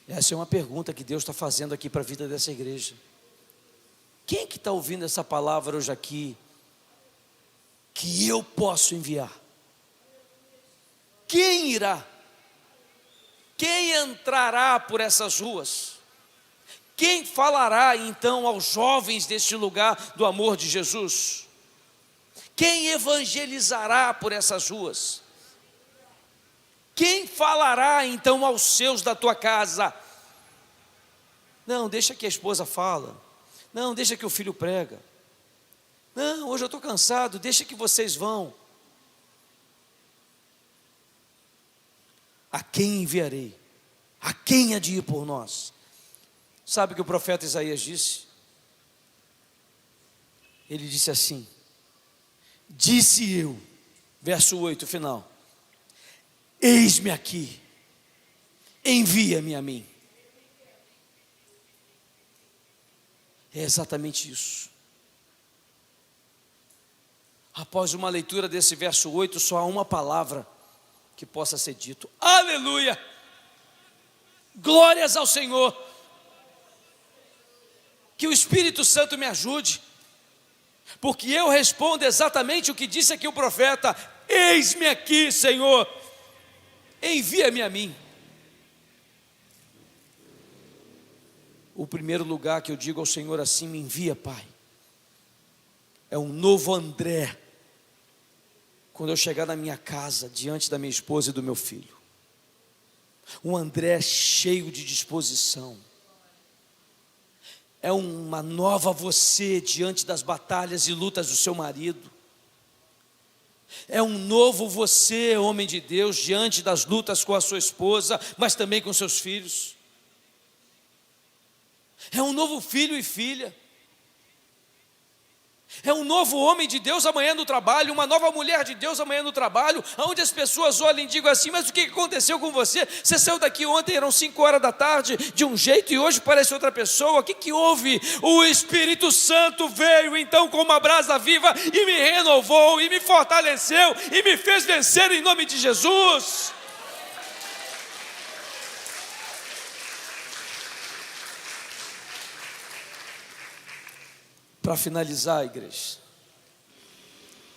Essa é uma pergunta que Deus está fazendo aqui para a vida dessa igreja. Quem que está ouvindo essa palavra hoje aqui, que eu posso enviar? Quem irá? Quem entrará por essas ruas? Quem falará então aos jovens deste lugar do amor de Jesus? Quem evangelizará por essas ruas? Quem falará então aos seus da tua casa? Não, deixa que a esposa fala. Não, deixa que o filho prega. Não, hoje eu estou cansado, deixa que vocês vão. A quem enviarei? A quem há de ir por nós? Sabe o que o profeta Isaías disse? Ele disse assim: disse eu, verso 8, final: eis-me aqui, envia-me a mim. É exatamente isso. Após uma leitura desse verso 8, só há uma palavra que possa ser dito: aleluia! Glórias ao Senhor! Que o Espírito Santo me ajude, porque eu respondo exatamente o que disse aqui o profeta: eis-me aqui, Senhor, envia-me a mim. O primeiro lugar que eu digo ao Senhor assim: me envia, Pai, é um novo André, quando eu chegar na minha casa, diante da minha esposa e do meu filho. Um André cheio de disposição. É uma nova você diante das batalhas e lutas do seu marido. É um novo você, homem de Deus, diante das lutas com a sua esposa, mas também com seus filhos. É um novo filho e filha. É um novo homem de Deus amanhã no trabalho, uma nova mulher de Deus amanhã no trabalho, onde as pessoas olham e digam assim: mas o que aconteceu com você? Você saiu daqui ontem, eram 5 horas da tarde, de um jeito, e hoje parece outra pessoa. O que houve? O Espírito Santo veio então com uma brasa viva e me renovou, e me fortaleceu, e me fez vencer em nome de Jesus. Para finalizar, igreja,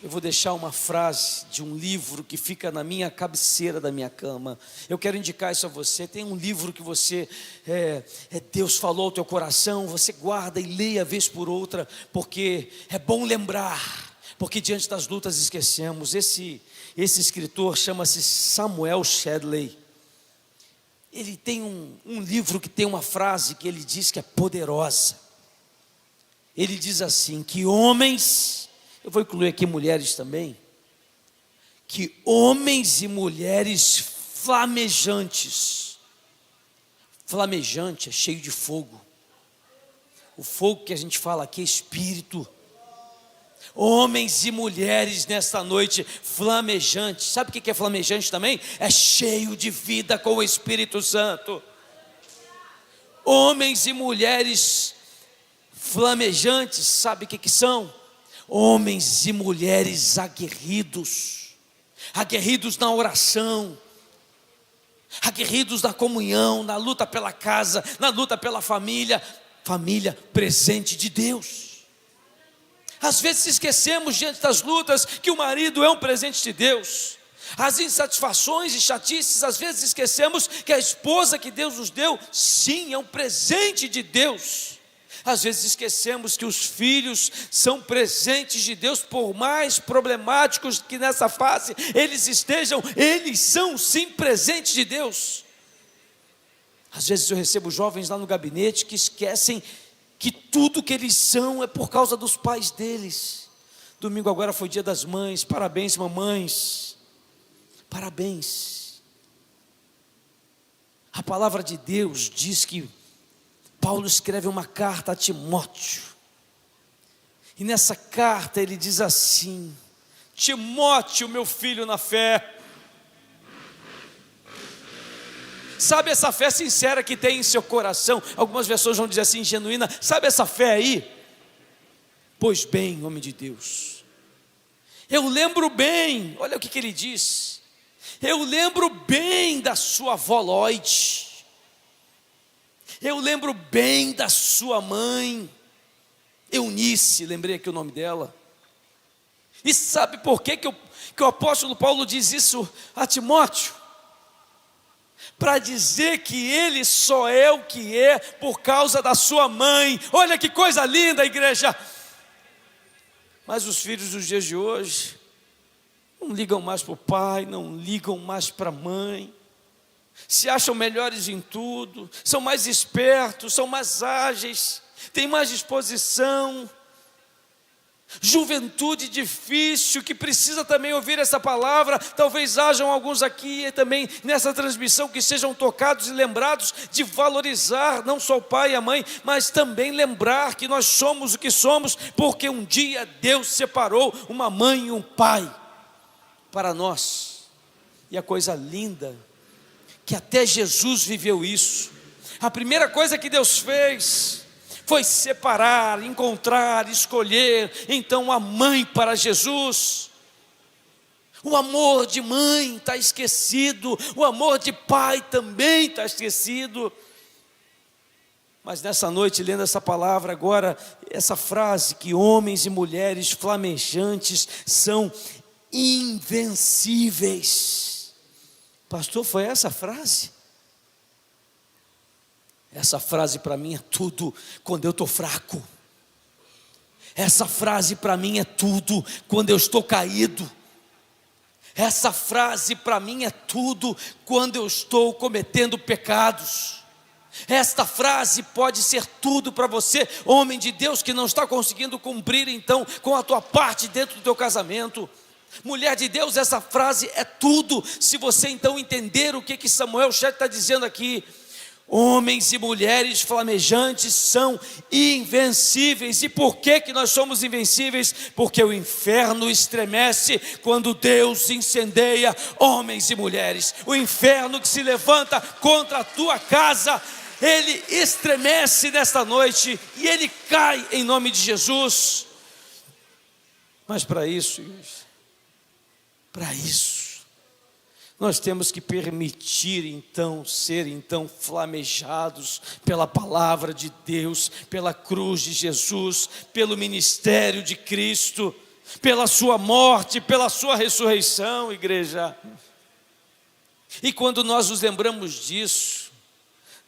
eu vou deixar uma frase de um livro que fica na minha cabeceira da minha cama. Eu quero indicar isso a você. Tem um livro que você, Deus falou ao teu coração, você guarda e leia vez por outra, porque é bom lembrar, porque diante das lutas esquecemos. Esse escritor chama-se Samuel Shedley. Ele tem um livro que tem uma frase que ele diz que é poderosa. Ele diz assim, que homens, eu vou incluir aqui mulheres também, que homens e mulheres flamejantes, flamejante é cheio de fogo, o fogo que a gente fala aqui é espírito. Homens e mulheres nesta noite flamejantes, sabe o que é flamejante também? É cheio de vida com o Espírito Santo. Homens e mulheres flamejantes, sabe o que são? Homens e mulheres aguerridos, aguerridos na oração, aguerridos na comunhão, na luta pela casa, na luta pela família, família presente de Deus. Às vezes esquecemos diante das lutas que o marido é um presente de Deus. As insatisfações e chatices, às vezes esquecemos que a esposa que Deus nos deu, sim, é um presente de Deus. Às vezes esquecemos que os filhos são presentes de Deus, por mais problemáticos que nessa fase eles estejam, eles são sim presentes de Deus. Às vezes eu recebo jovens lá no gabinete que esquecem que tudo que eles são é por causa dos pais deles. Domingo agora foi dia das mães, parabéns mamães, parabéns. A palavra de Deus diz que Paulo escreve uma carta a Timóteo, e nessa carta ele diz assim: Timóteo, meu filho na fé. Sabe essa fé sincera que tem em seu coração? Algumas versões vão dizer assim, genuína. Sabe essa fé aí? Pois bem, homem de Deus, eu lembro bem, olha o que ele diz: eu lembro bem da sua avó Lloyd, eu lembro bem da sua mãe Eunice, lembrei aqui o nome dela. E sabe por que o apóstolo Paulo diz isso a Timóteo? Para dizer que ele só é o que é por causa da sua mãe. Olha que coisa linda, igreja. Mas os filhos dos dias de hoje não ligam mais para o pai, não ligam mais para a mãe, se acham melhores em tudo, são mais espertos, são mais ágeis, têm mais disposição. Juventude difícil, que precisa também ouvir essa palavra. Talvez hajam alguns aqui também nessa transmissão que sejam tocados e lembrados de valorizar não só o pai e a mãe, mas também lembrar que nós somos o que somos, porque um dia Deus separou uma mãe e um pai para nós. E a coisa linda, que até Jesus viveu isso. A primeira coisa que Deus fez foi separar, encontrar, escolher, então a mãe para Jesus. O amor de mãe está esquecido, o amor de pai também está esquecido. Mas nessa noite, lendo essa palavra agora, essa frase que homens e mulheres flamejantes são invencíveis. Pastor, foi essa frase? Essa frase para mim é tudo quando eu estou fraco. Essa frase para mim é tudo quando eu estou caído. Essa frase para mim é tudo quando eu estou cometendo pecados. Esta frase pode ser tudo para você, homem de Deus, que não está conseguindo cumprir então com a tua parte dentro do teu casamento. Mulher de Deus, essa frase é tudo, se você então entender o que Samuel Chet está dizendo aqui. Homens e mulheres flamejantes são invencíveis. E por que nós somos invencíveis? Porque o inferno estremece quando Deus incendeia homens e mulheres. O inferno que se levanta contra a tua casa, ele estremece nesta noite e ele cai em nome de Jesus. Mas para isso, nós temos que permitir então, ser então flamejados pela palavra de Deus, pela cruz de Jesus, pelo ministério de Cristo, pela sua morte, pela sua ressurreição, igreja. E quando nós nos lembramos disso,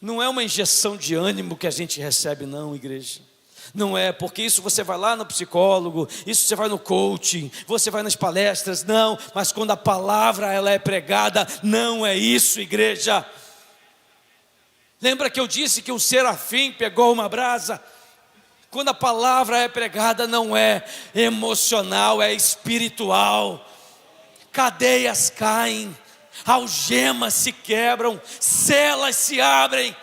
não é uma injeção de ânimo que a gente recebe não, igreja. Não é, porque isso você vai lá no psicólogo, isso você vai no coaching, você vai nas palestras, não, mas quando a palavra ela é pregada, não é isso, igreja. Lembra que eu disse que um serafim pegou uma brasa? Quando a palavra é pregada, não é emocional, é espiritual. Cadeias caem, algemas se quebram, celas se abrem,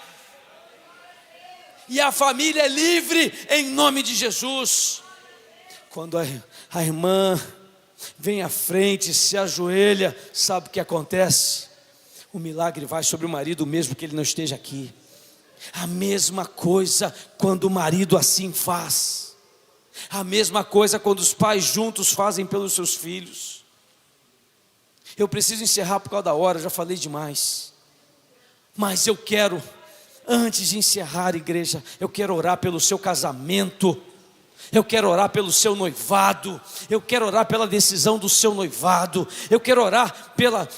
e a família é livre em nome de Jesus. Quando a irmã vem à frente, se ajoelha, sabe o que acontece? O milagre vai sobre o marido mesmo que ele não esteja aqui. A mesma coisa quando o marido assim faz. A mesma coisa quando os pais juntos fazem pelos seus filhos. Eu preciso encerrar por causa da hora, já falei demais. Mas eu quero, antes de encerrar, igreja, eu quero orar pelo seu casamento, eu quero orar pelo seu noivado, eu quero orar pela decisão do seu noivado, eu quero orar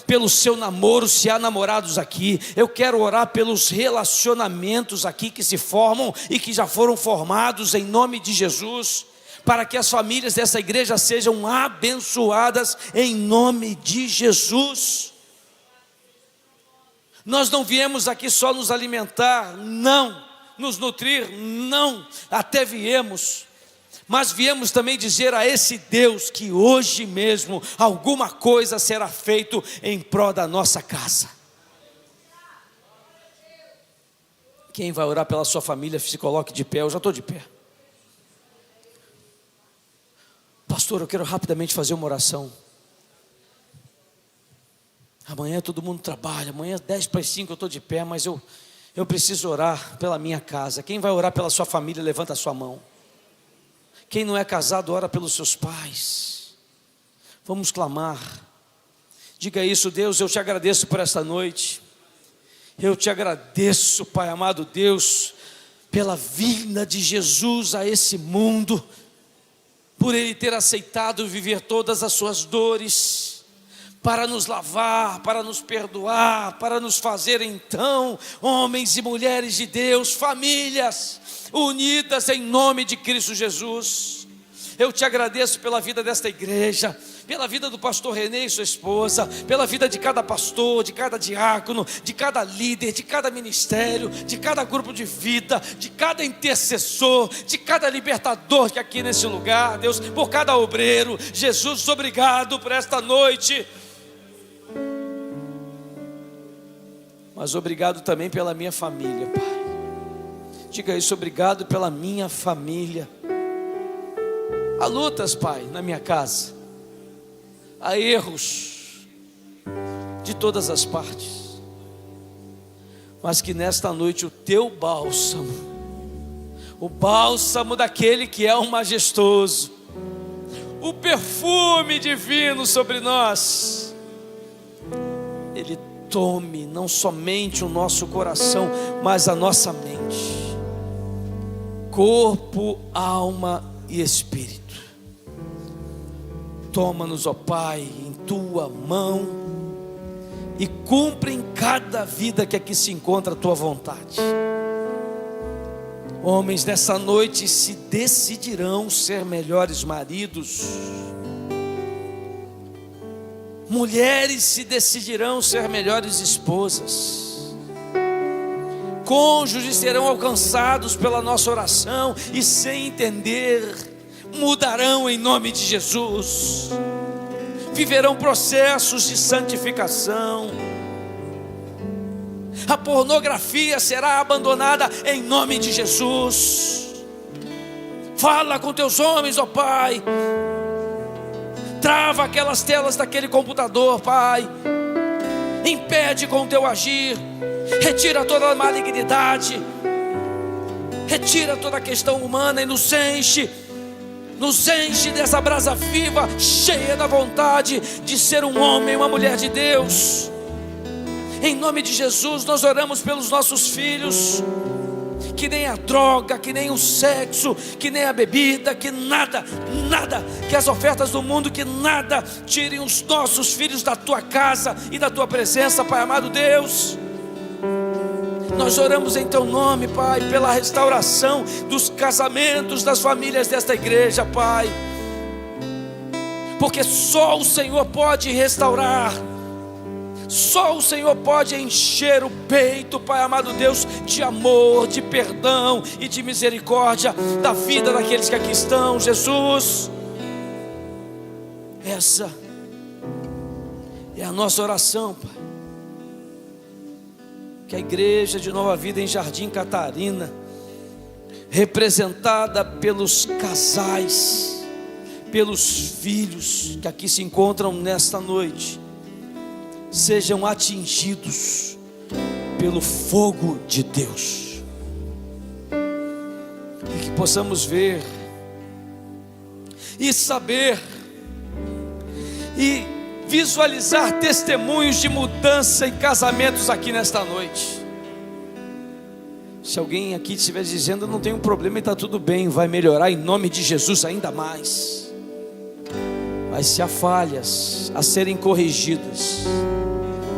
pelo seu namoro, se há namorados aqui, eu quero orar pelos relacionamentos aqui que se formam e que já foram formados em nome de Jesus, para que as famílias dessa igreja sejam abençoadas em nome de Jesus. Nós não viemos aqui só nos alimentar, não. nos nutrir, não, até viemos, mas viemos também dizer a esse Deus que hoje mesmo alguma coisa será feito em prol da nossa casa. Quem vai orar pela sua família, se coloque de pé. Eu já estou de pé. Pastor, eu quero rapidamente fazer uma oração. Amanhã todo mundo trabalha, amanhã 10:45 eu estou de pé, mas eu preciso orar pela minha casa. Quem vai orar pela sua família, levanta a sua mão. Quem não é casado, ora pelos seus pais. Vamos clamar. Diga isso: Deus, eu te agradeço por esta noite. Eu te agradeço, Pai amado Deus, pela vinda de Jesus a esse mundo, por Ele ter aceitado viver todas as suas dores, para nos lavar, para nos perdoar, para nos fazer então homens e mulheres de Deus, famílias unidas em nome de Cristo Jesus. Eu te agradeço pela vida desta igreja, pela vida do pastor Renê e sua esposa, pela vida de cada pastor, de cada diácono, de cada líder, de cada ministério, de cada grupo de vida, de cada intercessor, de cada libertador que aqui nesse lugar, Deus, por cada obreiro. Jesus, obrigado por esta noite, mas obrigado também pela minha família, Pai. Diga isso: obrigado pela minha família. Há lutas, Pai, na minha casa, há erros de todas as partes, mas que nesta noite o teu bálsamo, o bálsamo daquele que é o majestoso, o perfume divino sobre nós, ele tome não somente o nosso coração, mas a nossa mente, corpo, alma e espírito. Toma-nos, ó Pai, em tua mão e cumpre em cada vida que aqui se encontra a tua vontade. Homens nessa noite se decidirão ser melhores maridos, mulheres se decidirão ser melhores esposas, cônjuges serão alcançados pela nossa oração e, sem entender, mudarão em nome de Jesus, viverão processos de santificação. A pornografia será abandonada em nome de Jesus. Fala com teus homens, ó Pai, trava aquelas telas daquele computador, Pai, impede com o teu agir, retira toda a malignidade, retira toda a questão humana e nos enche dessa brasa viva, cheia da vontade de ser um homem, uma mulher de Deus. Em nome de Jesus, nós oramos pelos nossos filhos, que nem a droga, que nem o sexo, que nem a bebida, que nada, que as ofertas do mundo, que nada tirem os nossos filhos da tua casa e da tua presença, Pai amado Deus. Nós oramos em teu nome, Pai, pela restauração dos casamentos, das famílias desta igreja, Pai, porque só o Senhor pode restaurar, só o Senhor pode encher o peito, Pai amado Deus, de amor, de perdão e de misericórdia da vida daqueles que aqui estão. Jesus, essa é a nossa oração, Pai. Que a igreja de Nova Vida em Jardim Catarina, representada pelos casais, pelos filhos que aqui se encontram nesta noite, sejam atingidos pelo fogo de Deus, e que possamos ver e saber e visualizar testemunhos de mudança em casamentos aqui nesta noite. Se alguém aqui estiver dizendo: não tem um problema e está tudo bem, vai melhorar em nome de Jesus ainda mais. Mas se há falhas a serem corrigidas,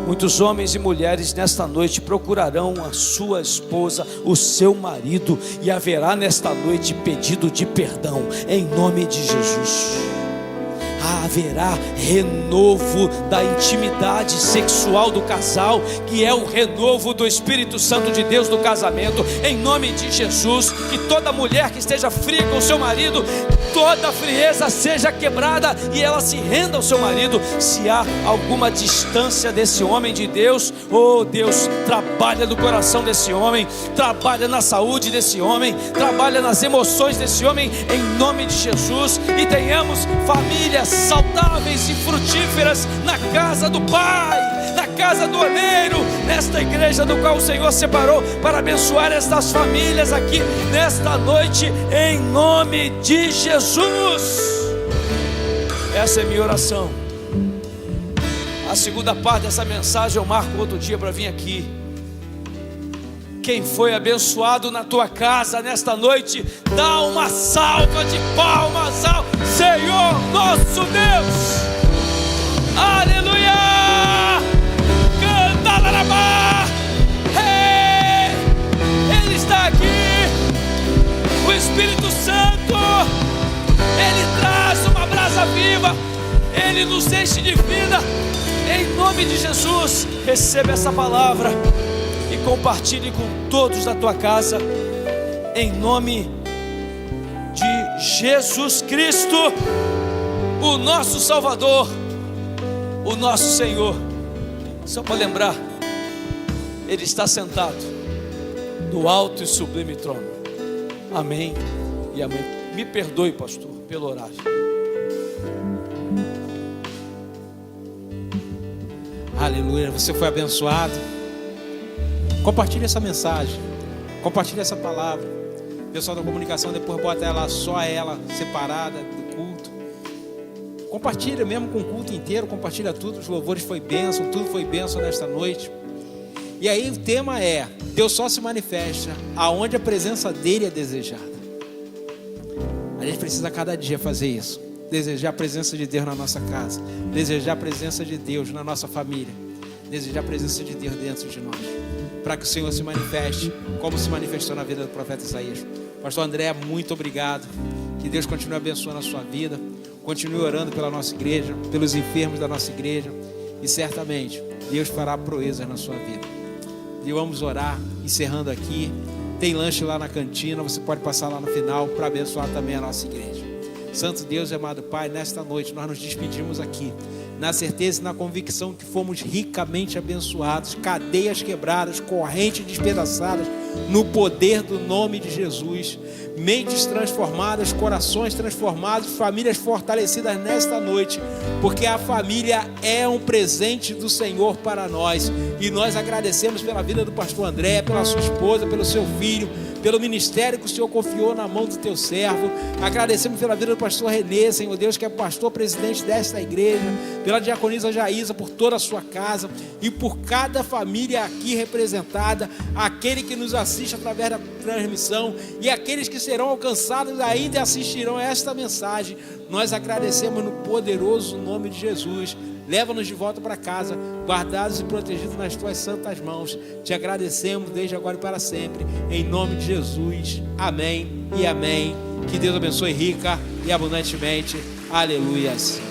muitos homens e mulheres nesta noite procurarão a sua esposa, o seu marido, e haverá nesta noite pedido de perdão em nome de Jesus. haverá renovo da intimidade sexual do casal, que é o renovo do Espírito Santo de Deus do casamento, em nome de Jesus. Que toda mulher que esteja fria com o seu marido, toda a frieza seja quebrada e ela se renda ao seu marido. Se há alguma distância desse homem de Deus, oh Deus, trabalha no coração desse homem, trabalha na saúde desse homem, trabalha nas emoções desse homem, em nome de Jesus. E tenhamos famílias saudáveis e frutíferas na casa do Pai, na casa do Oleiro, nesta igreja do qual o Senhor separou para abençoar estas famílias aqui nesta noite, em nome de Jesus. Essa é minha oração. A segunda parte dessa mensagem eu marco outro dia para vir aqui. Quem foi abençoado na tua casa nesta noite, dá uma salva de palmas ao Senhor nosso Deus. Aleluia! Canta, larabá! Hey! Ele está aqui. O Espírito Santo, Ele traz uma brasa viva, Ele nos enche de vida. Em nome de Jesus, receba essa palavra e compartilhe com todos da tua casa, em nome de Jesus Cristo, o nosso Salvador, o nosso Senhor. Só para lembrar, Ele está sentado no alto e sublime trono. Amém e amém. Me perdoe, pastor, pelo horário. Aleluia, você foi abençoado. Compartilhe essa mensagem, compartilhe essa palavra. Pessoal da comunicação, depois bota ela, só ela, separada do culto. Compartilha mesmo com o culto inteiro, compartilha tudo. Os louvores foi bênção, tudo foi bênção nesta noite. E aí o tema é: Deus só se manifesta aonde a presença dele é desejada. A gente precisa a cada dia fazer isso. Desejar a presença de Deus na nossa casa, desejar a presença de Deus na nossa família, desejar a presença de Deus dentro de nós, para que o Senhor se manifeste como se manifestou na vida do profeta Isaías. Pastor André, muito obrigado. Que Deus continue abençoando a sua vida. Continue orando pela nossa igreja, pelos enfermos da nossa igreja, e certamente Deus fará proezas na sua vida. E vamos orar, encerrando aqui. Tem lanche lá na cantina, você pode passar lá no final para abençoar também a nossa igreja. Santo Deus e amado Pai, nesta noite nós nos despedimos aqui, na certeza e na convicção que fomos ricamente abençoados, cadeias quebradas, correntes despedaçadas, no poder do nome de Jesus, mentes transformadas, corações transformados, famílias fortalecidas nesta noite, porque a família é um presente do Senhor para nós, e nós agradecemos pela vida do pastor André, pela sua esposa, pelo seu filho, pelo ministério que o Senhor confiou na mão do teu servo. Agradecemos pela vida do pastor Renê, Senhor Deus, que é pastor presidente desta igreja, pela diaconisa Jaísa, por toda a sua casa e por cada família aqui representada, aquele que nos assiste através da transmissão e aqueles que serão alcançados ainda e assistirão a esta mensagem. Nós agradecemos no poderoso nome de Jesus. Leva-nos de volta para casa, guardados e protegidos nas tuas santas mãos. Te agradecemos desde agora e para sempre, em nome de Jesus. Amém e amém. Que Deus abençoe rica e abundantemente. Aleluias.